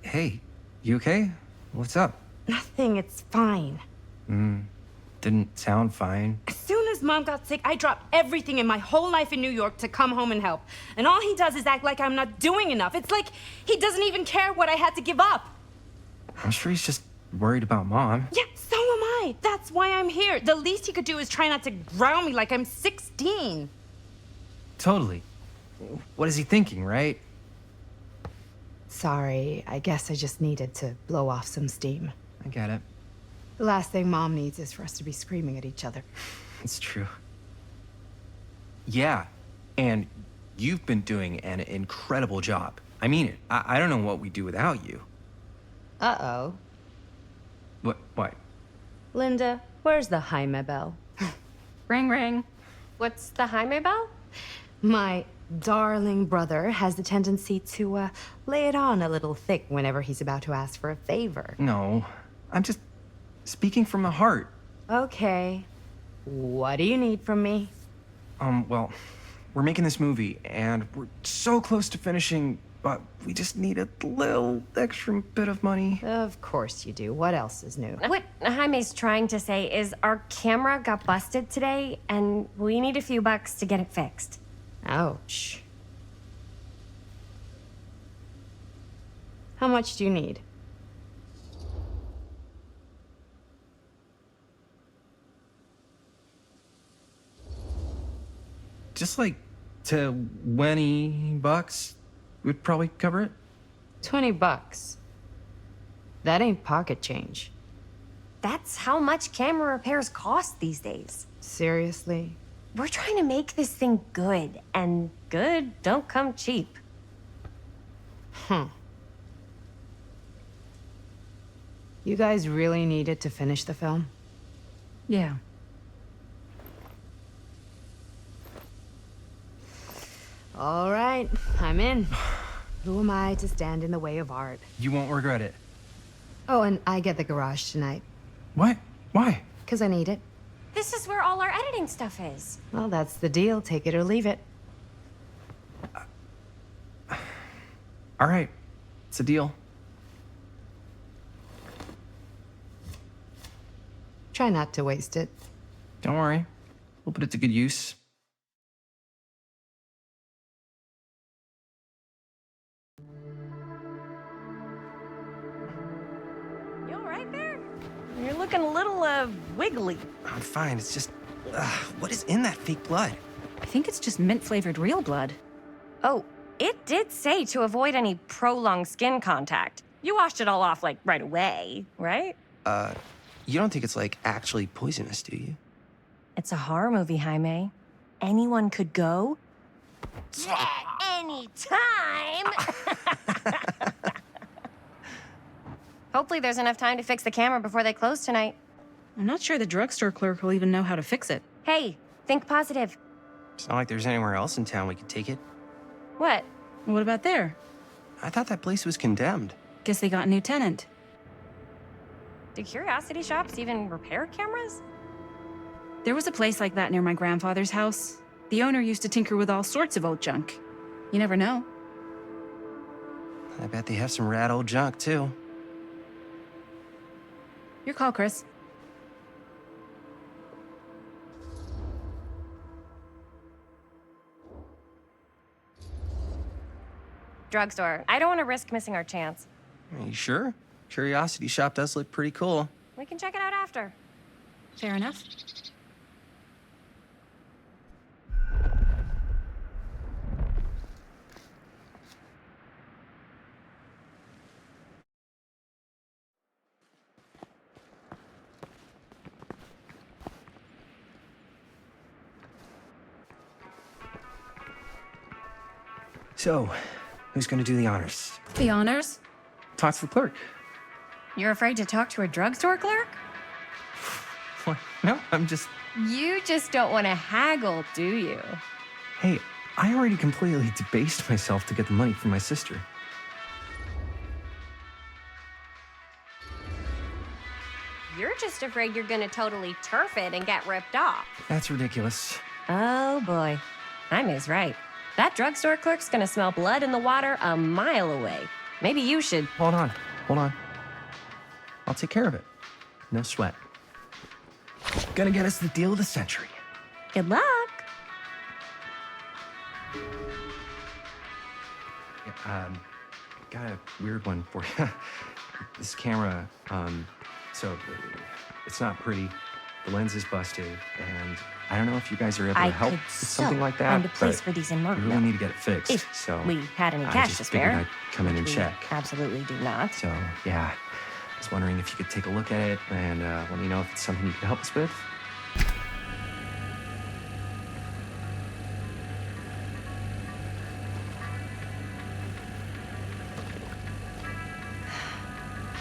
Hey, you okay? What's up? Nothing, it's fine. Didn't sound fine. As soon as Mom got sick, I dropped everything in my whole life in New York to come home and help. And all he does is act like I'm not doing enough. It's like he doesn't even care what I had to give up. I'm sure he's just worried about Mom. Yeah, so am I. That's why I'm here. The least he could do is try not to ground me like I'm 16. Totally. What is he thinking, right? Sorry, I guess I just needed to blow off some steam. I get it. The last thing Mom needs is for us to be screaming at each other. It's true. Yeah, and you've been doing an incredible job. I mean it. I don't know what we'd do without you. Uh-oh. What? Linda, where's the Jaime bell? Ring, ring. What's the Jaime bell? My darling brother has the tendency to lay it on a little thick whenever he's about to ask for a favor. No, I'm just speaking from the heart. Okay. What do you need from me? Well, we're making this movie, and we're so close to finishing, but we just need a little extra bit of money. Of course you do. What else is new? What Jaime's trying to say is our camera got busted today, and we need a few bucks to get it fixed. Ouch. How much do you need? Just like $20 would probably cover it. $20. That ain't pocket change. That's how much camera repairs cost these days. Seriously? We're trying to make this thing good, and good don't come cheap. You guys really need it to finish the film? Yeah. All right, I'm in. Who am I to stand in the way of art? You won't regret it. Oh, and I get the garage tonight. What? Why? 'Cause I need it. This is where all our editing stuff is. Well, that's the deal. Take it or leave it. All right, it's a deal. Try not to waste it. Don't worry, we'll put it to good use. right there? You're looking a little, wiggly. I'm fine. It's just, what is in that fake blood? I think it's just mint-flavored real blood. Oh, it did say to avoid any prolonged skin contact. You washed it all off, like, right away, right? You don't think it's, like, actually poisonous, do you? It's a horror movie, Jaime. Anyone could go. Anytime! Hopefully there's enough time to fix the camera before they close tonight. I'm not sure the drugstore clerk will even know how to fix it. Hey, think positive. It's not like there's anywhere else in town we could take it. What? What about there? I thought that place was condemned. Guess they got a new tenant. Do curiosity shops even repair cameras? There was a place like that near my grandfather's house. The owner used to tinker with all sorts of old junk. You never know. I bet they have some rad old junk, too. Your call, Chris. Drugstore. I don't want to risk missing our chance. Are you sure? Curiosity shop does look pretty cool. We can check it out after. Fair enough. So, who's gonna do the honors? The honors? Talk to the clerk. You're afraid to talk to a drugstore clerk? What? No, I'm just... You just don't want to haggle, do you? Hey, I already completely debased myself to get the money from my sister. You're just afraid you're gonna totally turf it and get ripped off. That's ridiculous. Oh boy. Jaime's right. That drugstore clerk's gonna smell blood in the water a mile away. Maybe you should... Hold on. I'll take care of it. No sweat. Gonna get us the deal of the century. Good luck. Yeah, got a weird one for you. This camera, so it's not pretty. The lens is busted, and I don't know if you guys are able to help with something like that. Find a place for these in we Murderville. really need to get it fixed. If so we had any I cash just to figured spare. I'd come in and We check. absolutely do not. So yeah, I was wondering if you could take a look at it and let me know if it's something you can help us with.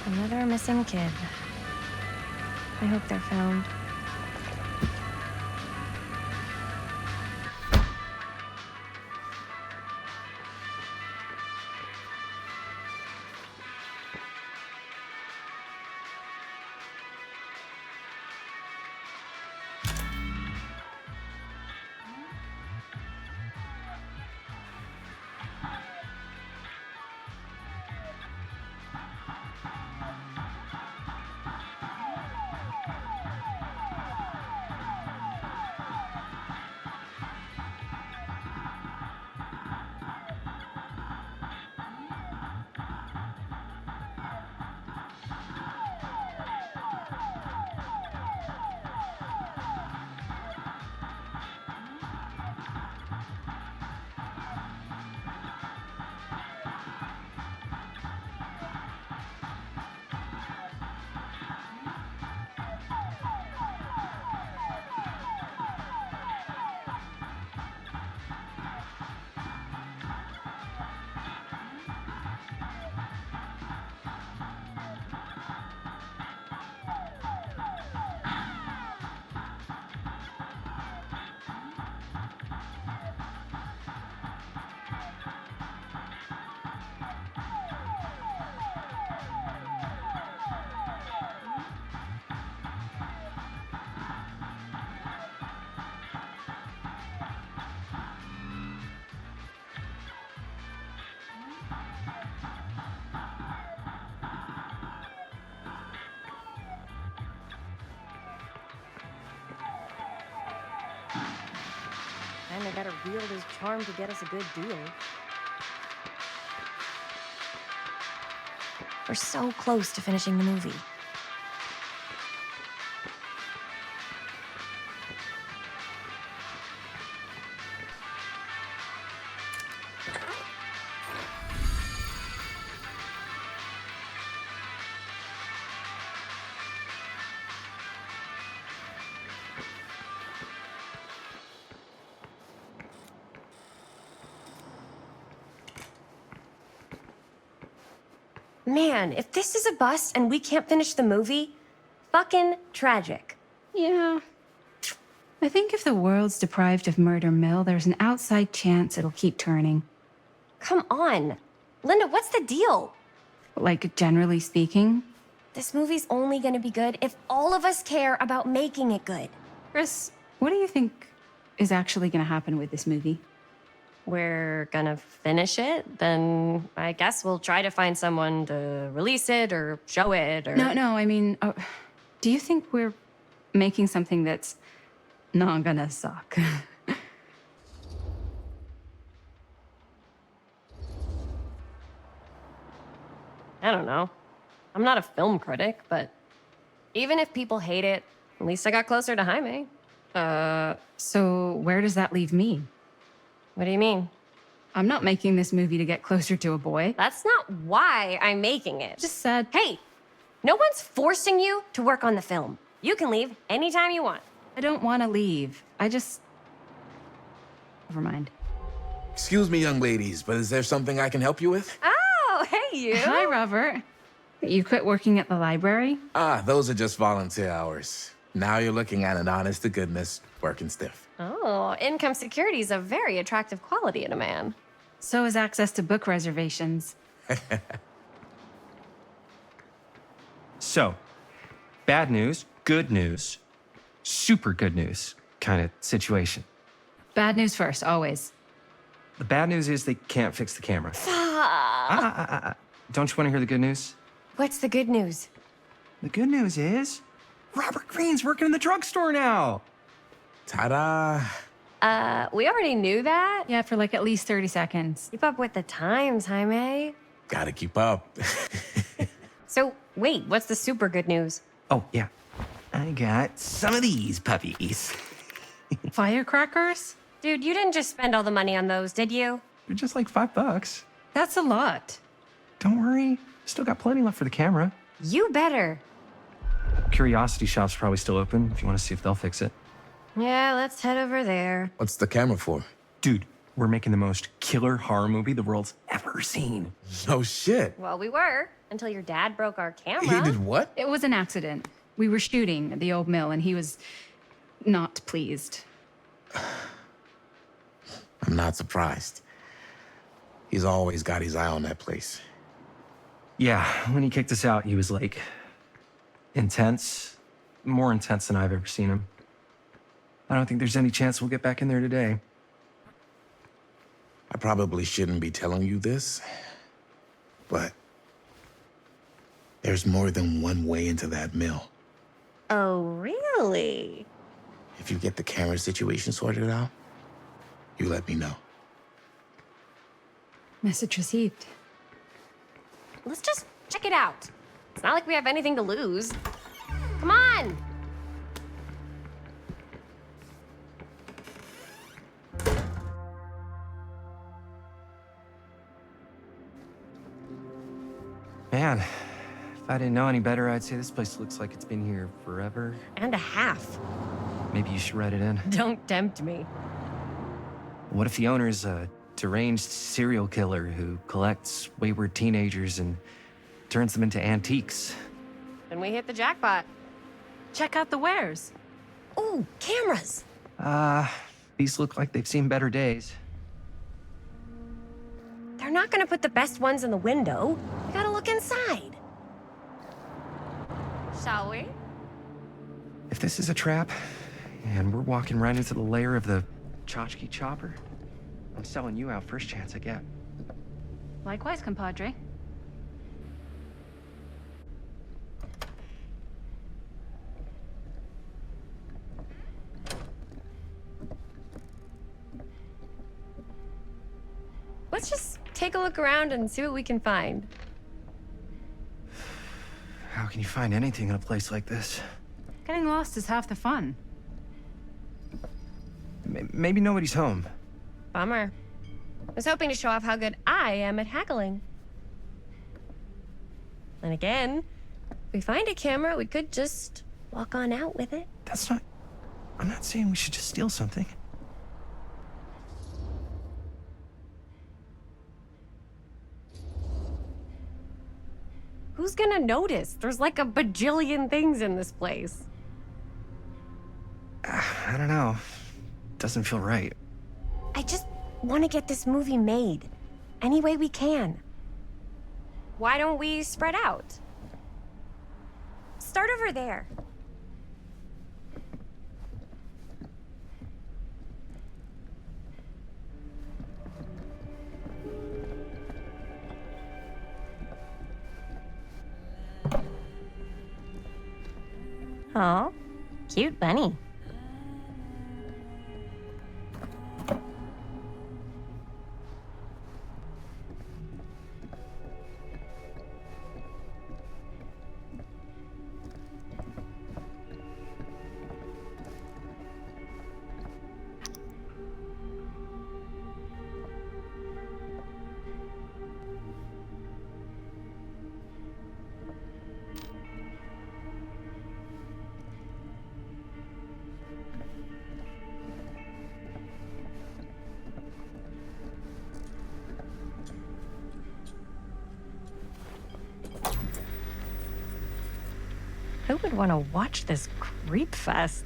Another missing kid. I hope they're found. Kinda gotta wield his charm to get us a good deal. We're so close to finishing the movie. Man, if this is a bust and we can't finish the movie, fucking tragic. Yeah. I think if the world's deprived of Murder Mill, there's an outside chance it'll keep turning. Come on. Linda, what's the deal? Like, generally speaking. This movie's only gonna be good if all of us care about making it good. Chris, what do you think is actually gonna happen with this movie? We're gonna finish it, then I guess we'll try to find someone to release it or show it or... No, I mean, do you think we're making something that's not gonna suck? I don't know. I'm not a film critic, but even if people hate it, at least I got closer to Jaime. So where does that leave me? What do you mean? I'm not making this movie to get closer to a boy. That's not why I'm making it. Just said... Hey, no one's forcing you to work on the film. You can leave anytime you want. I don't want to leave. I just... Never mind. Excuse me, young ladies, but is there something I can help you with? Oh, hey, you. Hi, Robert. You quit working at the library? Ah, those are just volunteer hours. Now you're looking at an honest-to-goodness working stiff. Oh, income security is a very attractive quality in a man. So is access to book reservations. So, bad news, good news, super good news kind of situation. Bad news first, always. The bad news is they can't fix the camera. Don't you want to hear the good news? What's the good news? The good news is Robert Greene's working in the drugstore now. Ta-da! We already knew that. Yeah, for like at least 30 seconds. Keep up with the times, Jaime. Gotta keep up. So, wait, what's the super good news? Oh, yeah. I got some of these puppies. Firecrackers? Dude, you didn't just spend all the money on those, did you? They're just like $5. That's a lot. Don't worry. Still got plenty left for the camera. You better. Curiosity Shop's probably still open if you want to see if they'll fix it. Yeah, let's head over there. What's the camera for? Dude, we're making the most killer horror movie the world's ever seen. No shit. Well, we were, until your dad broke our camera. He did what? It was an accident. We were shooting at the old mill and he was not pleased. I'm not surprised. He's always got his eye on that place. Yeah, when he kicked us out, he was like intense, more intense than I've ever seen him. I don't think there's any chance we'll get back in there today. I probably shouldn't be telling you this, but there's more than one way into that mill. Oh, really? If you get the camera situation sorted out, you let me know. Message received. Let's just check it out. It's not like we have anything to lose. Come on! Man, if I didn't know any better, I'd say this place looks like it's been here forever. And a half. Maybe you should write it in. Don't tempt me. What if the owner's a deranged serial killer who collects wayward teenagers and turns them into antiques? Then we hit the jackpot. Check out the wares. Ooh, cameras. These look like they've seen better days. They're not gonna put the best ones in the window. We gotta look inside. Shall we? If this is a trap, and we're walking right into the lair of the tchotchke chopper, I'm selling you out first chance I get. Likewise, compadre. Let's just take a look around and see what we can find. How can you find anything in a place like this? Getting lost is half the fun. Maybe nobody's home. Bummer. I was hoping to show off how good I am at haggling. And again, if we find a camera, we could just walk on out with it. That's not... I'm not saying we should just steal something. Who's gonna notice? There's like a bajillion things in this place. I don't know. Doesn't feel right. I just want to get this movie made. Any way we can. Why don't we spread out? Start over there. Oh, cute bunny. Who would want to watch this creep fest?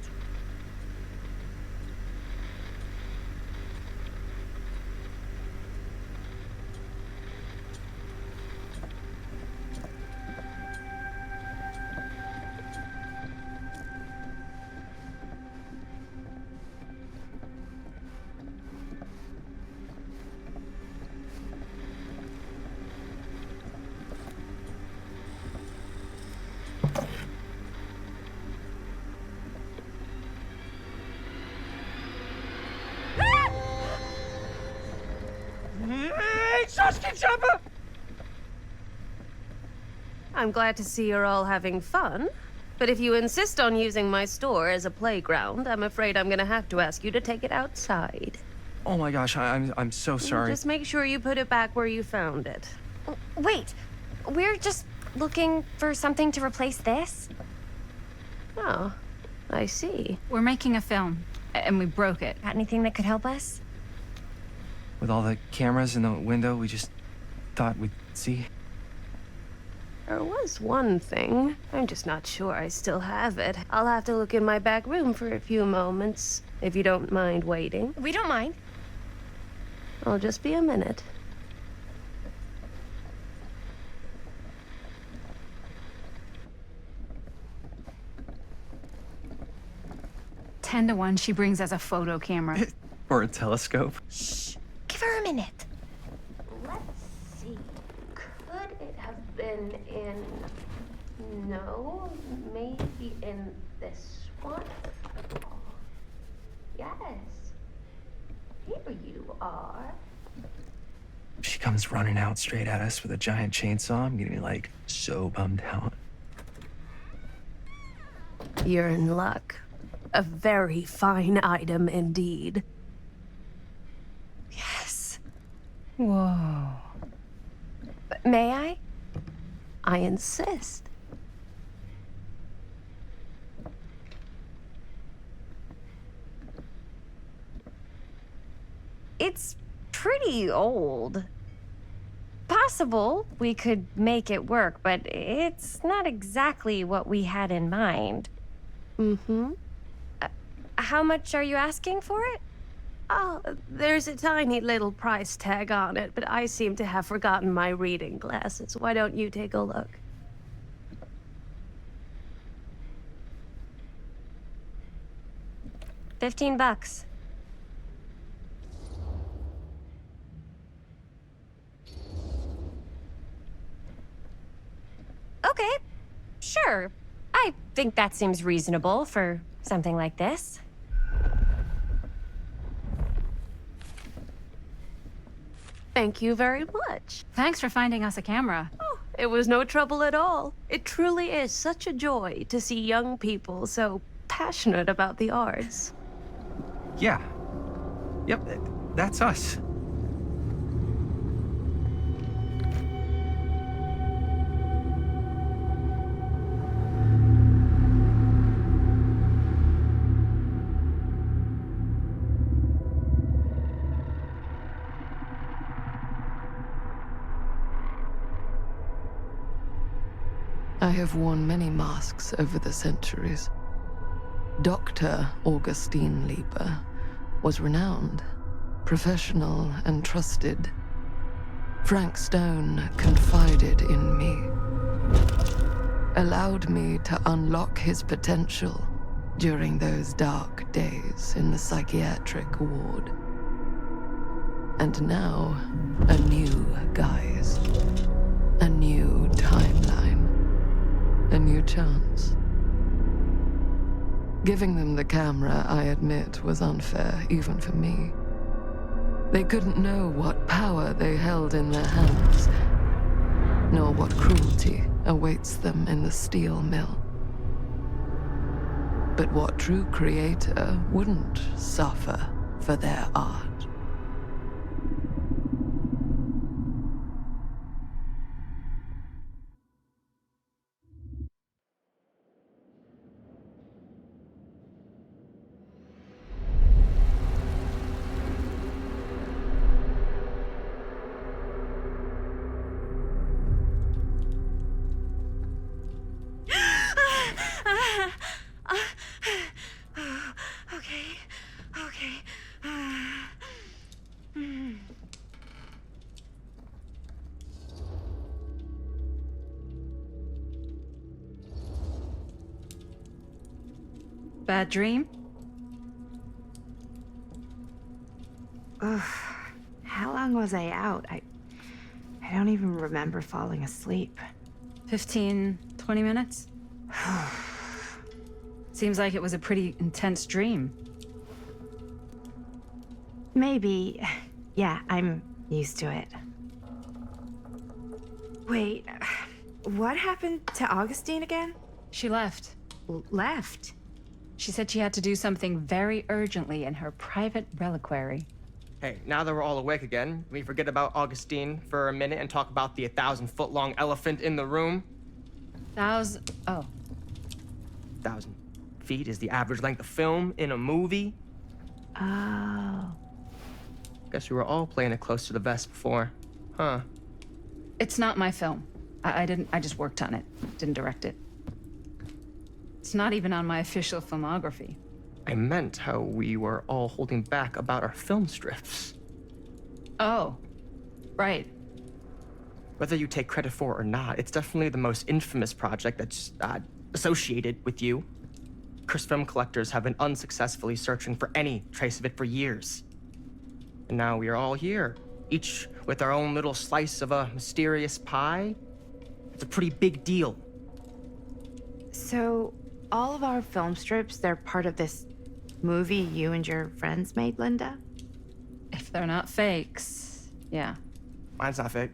I'm glad to see you're all having fun. But if you insist on using my store as a playground, I'm afraid I'm gonna have to ask you to take it outside. Oh my gosh, I'm so sorry. Just make sure you put it back where you found it. Wait, we're just looking for something to replace this? Oh, I see. We're making a film, and we broke it. Got anything that could help us? With all the cameras in the window, we just thought we'd see. There was one thing. I'm just not sure I still have it. I'll have to look in my back room for a few moments, if you don't mind waiting. We don't mind. I'll just be a minute. Ten to 1, she brings us a photo camera. Or a telescope. Shh, give her a minute. Let's see. Could it have been in... No, maybe in this one? Yes. Here you are. She comes running out straight at us with a giant chainsaw. I'm getting like so bummed out. You're in luck. A very fine item indeed. Yes. Whoa. May I? I insist. It's pretty old. Possible we could make it work, but it's not exactly what we had in mind. Mm-hmm. How much are you asking for it? Oh, there's a tiny little price tag on it, but I seem to have forgotten my reading glasses. Why don't you take a look? $15. Okay, sure. I think that seems reasonable for something like this. Thank you very much. Thanks for finding us a camera. Oh, it was no trouble at all. It truly is such a joy to see young people so passionate about the arts. Yeah. Yep, that's us. I have worn many masks over the centuries. Dr. Augustine Lieber was renowned, professional, and trusted. Frank Stone confided in me, allowed me to unlock his potential during those dark days in the psychiatric ward. And now, a new guise, a new timeline, a new chance. Giving them the camera, I admit, was unfair, even for me. They couldn't know what power they held in their hands, nor what cruelty awaits them in the steel mill. But what true creator wouldn't suffer for their art? Bad dream? Ugh. How long was I out? I don't even remember falling asleep. 15, 20 minutes? Seems like it was a pretty intense dream. Maybe. Yeah, I'm used to it. Wait, what happened to Augustine again? She left. Left? She said she had to do something very urgently in her private reliquary. Hey, now that we're all awake again, we forget about Augustine for a minute and talk about the 1,000-foot-long elephant in the room. 1,000 feet is the average length of film in a movie. Oh. Guess we were all playing it close to the vest before, huh? It's not my film. I just worked on it, didn't direct it. It's not even on my official filmography. I meant how we were all holding back about our film strips. Oh, right. Whether you take credit for it or not, it's definitely the most infamous project that's associated with you. Cursed film collectors have been unsuccessfully searching for any trace of it for years. And now we are all here, each with our own little slice of a mysterious pie. It's a pretty big deal. So, all of our film strips, they're part of this movie you and your friends made, Linda? If they're not fakes, yeah. Mine's not fake.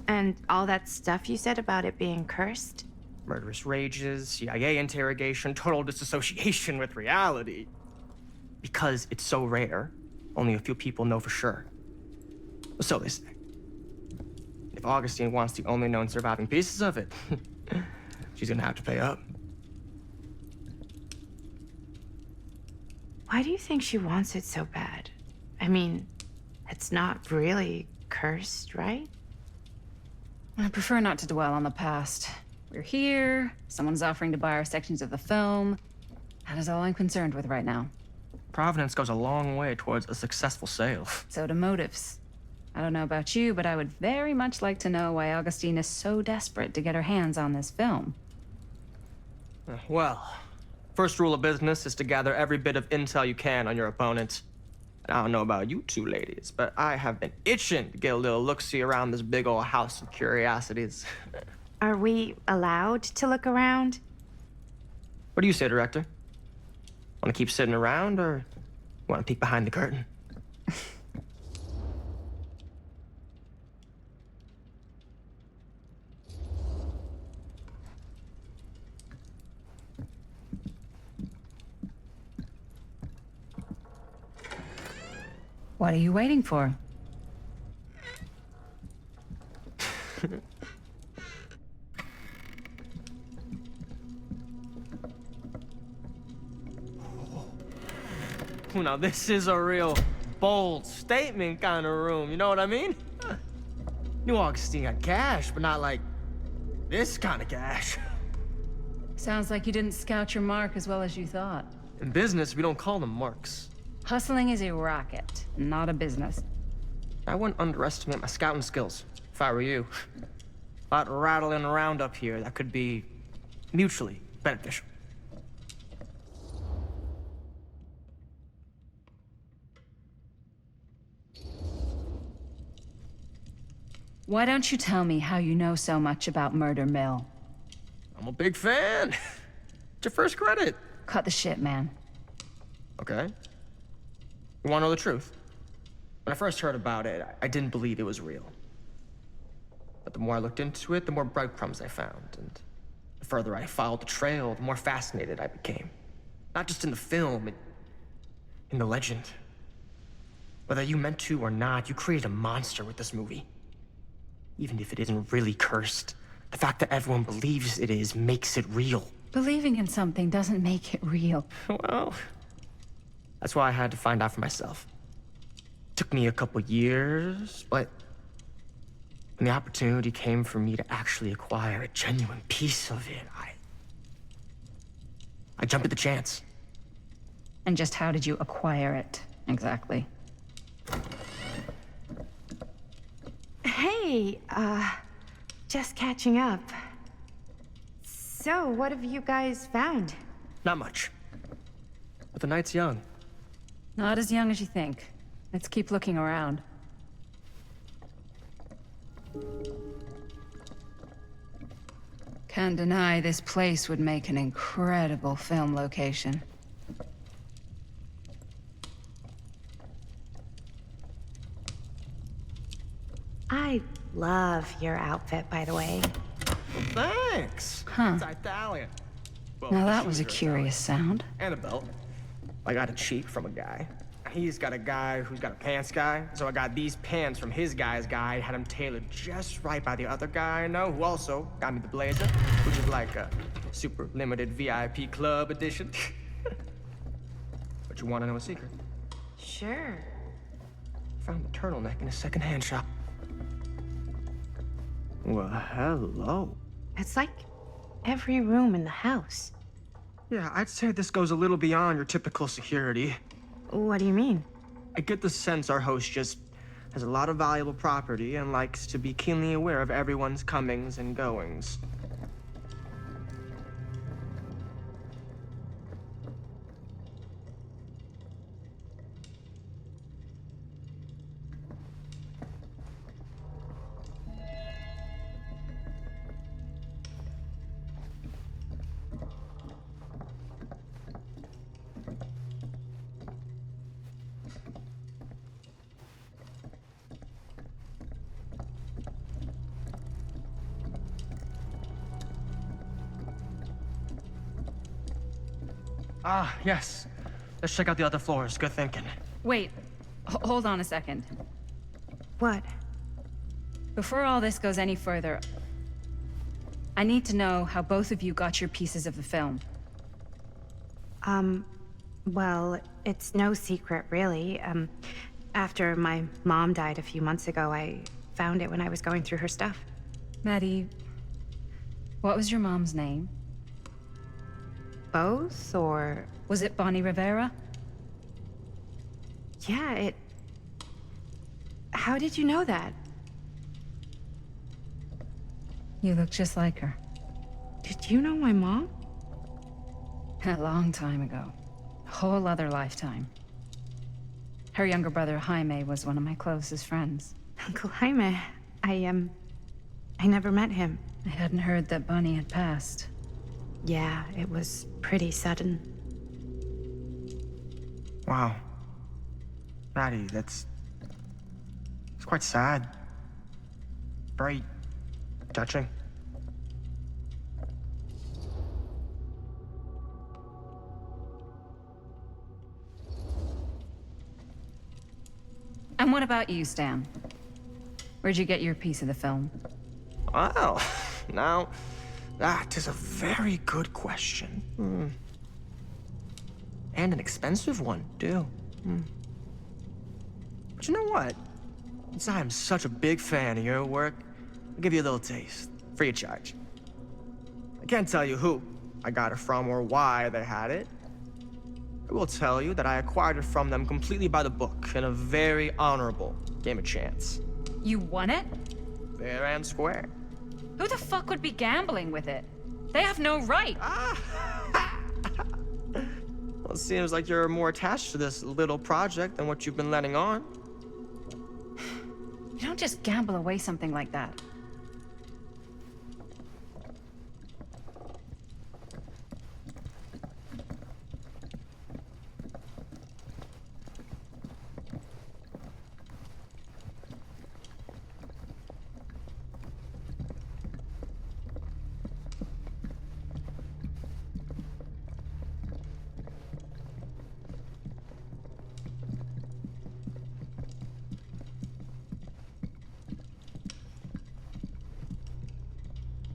And all that stuff you said about it being cursed? Murderous rages, CIA interrogation, total disassociation with reality. Because it's so rare, only a few people know for sure. So they say. If Augustine wants the only known surviving pieces of it, she's gonna have to pay up. Why do you think she wants it so bad? I mean, it's not really cursed, right? I prefer not to dwell on the past. We're here, someone's offering to buy our sections of the film. That is all I'm concerned with right now. Providence goes a long way towards a successful sale. So do motives. I don't know about you, but I would very much like to know why Augustine is so desperate to get her hands on this film. Well, first rule of business is to gather every bit of intel you can on your opponent. And I don't know about you two ladies, but I have been itching to get a little look-see around this big old house of curiosities. Are we allowed to look around? What do you say, director? Want to keep sitting around, or want to peek behind the curtain? What are you waiting for? Now this is a real bold statement kind of room, you know what I mean? New Augustine got cash, but not like This kind of cash. Sounds like you didn't scout your mark as well as you thought. In business, we don't call them marks. Hustling is a racket, not a business. I wouldn't underestimate my scouting skills, if I were you. A lot rattling around up here that could be mutually beneficial. Why don't you tell me how you know so much about Murder Mill? I'm a big fan. It's your first credit. Cut the shit, man. Okay. You wanna know the truth? When I first heard about it, I didn't believe it was real. But the more I looked into it, the more breadcrumbs I found, and the further I followed the trail, the more fascinated I became. Not just in the film, in the legend. Whether you meant to or not, you created a monster with this movie. Even if it isn't really cursed, the fact that everyone believes it is makes it real. Believing in something doesn't make it real. Well, that's why I had to find out for myself. Took me a couple years, but when the opportunity came for me to actually acquire a genuine piece of it, I jumped at the chance. And just how did you acquire it, exactly? Hey, just catching up. So, what have you guys found? Not much. But the night's young. Not as young as you think. Let's keep looking around. Can't deny this place would make an incredible film location. I love your outfit, by the way. Thanks. Huh. It's Italian. Well, Now the that was a shoes are curious sound. Italian. And a belt. I got a cheap from a guy. He's got a guy who's got a pants guy. So I got these pants from his guy's guy, had them tailored just right by the other guy I know, who also got me the blazer, which is like a super limited VIP club edition. But you want to know a secret? Sure. Found the turtleneck in a secondhand shop. Well, hello. It's like every room in the house. Yeah, I'd say this goes a little beyond your typical security. What do you mean? I get the sense our host just has a lot of valuable property and likes to be keenly aware of everyone's comings and goings. Ah, yes. Let's check out the other floors. Good thinking. Wait, hold on a second. What? Before all this goes any further, I need to know how both of you got your pieces of the film. Well, it's no secret, really. After my mom died a few months ago, I found it when I was going through her stuff. Maddie, what was your mom's name? Both, or... Was it Bonnie Rivera? Yeah, How did you know that? You look just like her. Did you know my mom? A long time ago. A whole other lifetime. Her younger brother, Jaime, was one of my closest friends. Uncle Jaime. I never met him. I hadn't heard that Bonnie had passed. Yeah, it was pretty sudden. Wow. Maddie, it's quite sad. Very touching. And what about you, Stan? Where'd you get your piece of the film? Well, now, that is a very good question. And an expensive one, too. But you know what? Since I am such a big fan of your work, I'll give you a little taste, free of charge. I can't tell you who I got it from or why they had it. I will tell you that I acquired it from them completely by the book in a very honorable game of chance. You won it? Fair and square. Who the fuck would be gambling with it? They have no right. Well, it seems like you're more attached to this little project than what you've been letting on. You don't just gamble away something like that.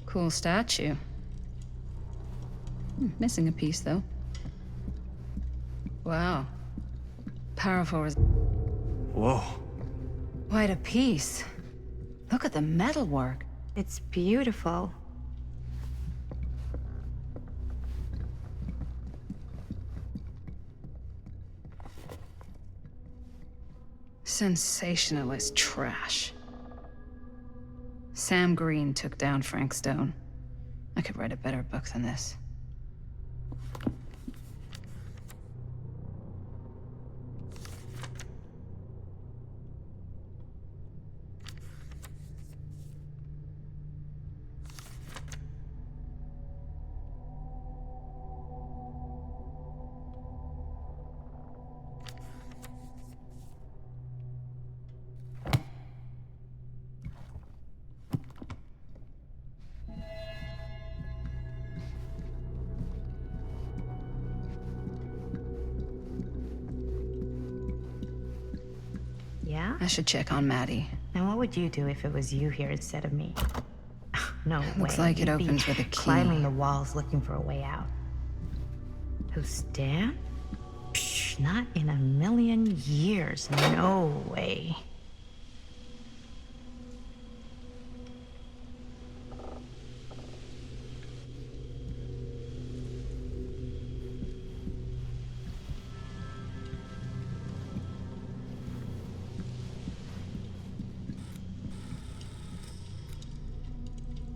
Cool statue. Missing a piece, though. Wow. Powerful Whoa. Quite a piece. Look at the metalwork. It's beautiful. Sensationalist trash. Sam Green took down Frank Stone. I could write a better book than this. Yeah? I should check on Maddie. And what would you do if it was you here instead of me? No way. Looks like it You'd be opens with a key. climbing the walls looking for a way out. Who, Stan? Psh, not in a million years. No way.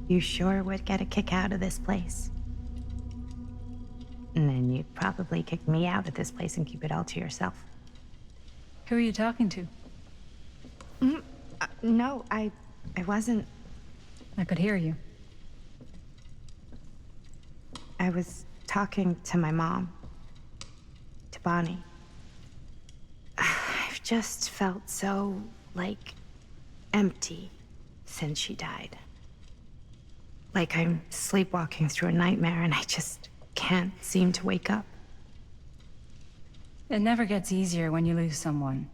You sure would get a kick out of this place. And then you'd probably kick me out of this place and keep it all to yourself. Who are you talking to? No, I wasn't. I could hear you. I was talking to my mom. To Bonnie. I've just felt so, like, empty since she died. Like I'm sleepwalking through a nightmare and I just can't seem to wake up. It never gets easier when you lose someone.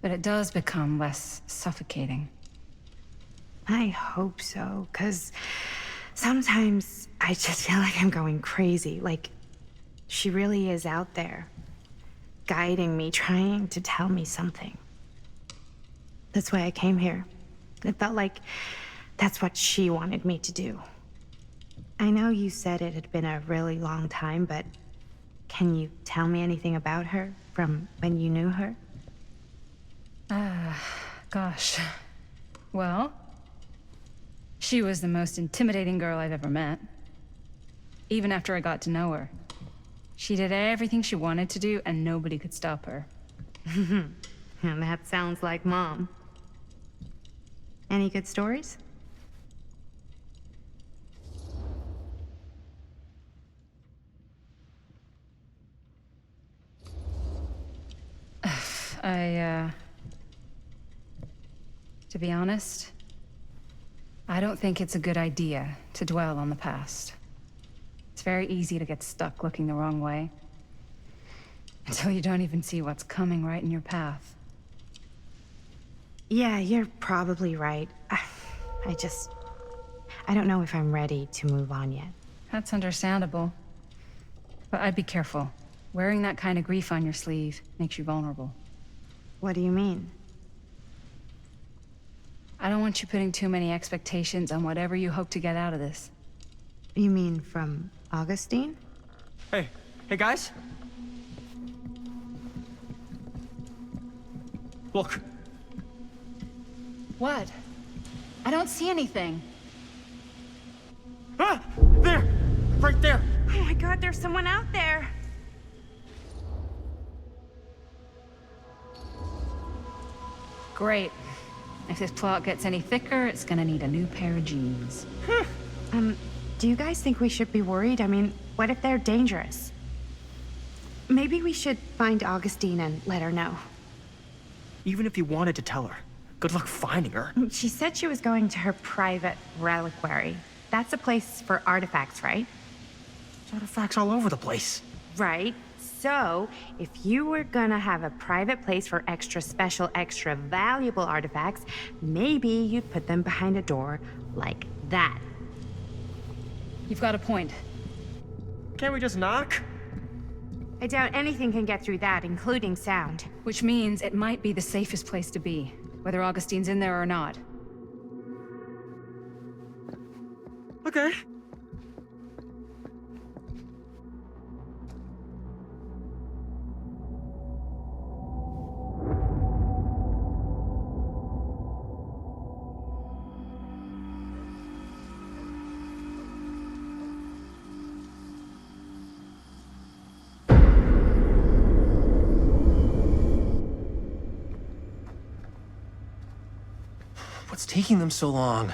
But it does become less suffocating. I hope so, because sometimes I just feel like I'm going crazy. Like she really is out there, guiding me, trying to tell me something. That's why I came here. It felt like that's what she wanted me to do. I know you said it had been a really long time, but can you tell me anything about her from when you knew her? Gosh. Well, she was the most intimidating girl I've ever met. Even after I got to know her. She did everything she wanted to do, and nobody could stop her. And that sounds like Mom. Any good stories? To be honest, I don't think it's a good idea to dwell on the past. It's very easy to get stuck looking the wrong way. Until you don't even see what's coming right in your path. Yeah, you're probably right. I don't know if I'm ready to move on yet. That's understandable. But I'd be careful. Wearing that kind of grief on your sleeve makes you vulnerable. What do you mean? I don't want you putting too many expectations on whatever you hope to get out of this. You mean from Augustine? Hey, guys? Look. What? I don't see anything. Ah! There! Right there! Oh my god, there's someone out there! Great. If this plot gets any thicker, it's gonna need a new pair of jeans. Do you guys think we should be worried? I mean, what if they're dangerous? Maybe we should find Augustine and let her know. Even if you wanted to tell her, good luck finding her. She said she was going to her private reliquary. That's a place for artifacts, right? There's artifacts all over the place. Right. So, if you were gonna have a private place for extra special, extra valuable artifacts, maybe you'd put them behind a door like that. You've got a point. Can't we just knock? I doubt anything can get through that, including sound. Which means it might be the safest place to be, whether Augustine's in there or not. Okay. What's taking them so long?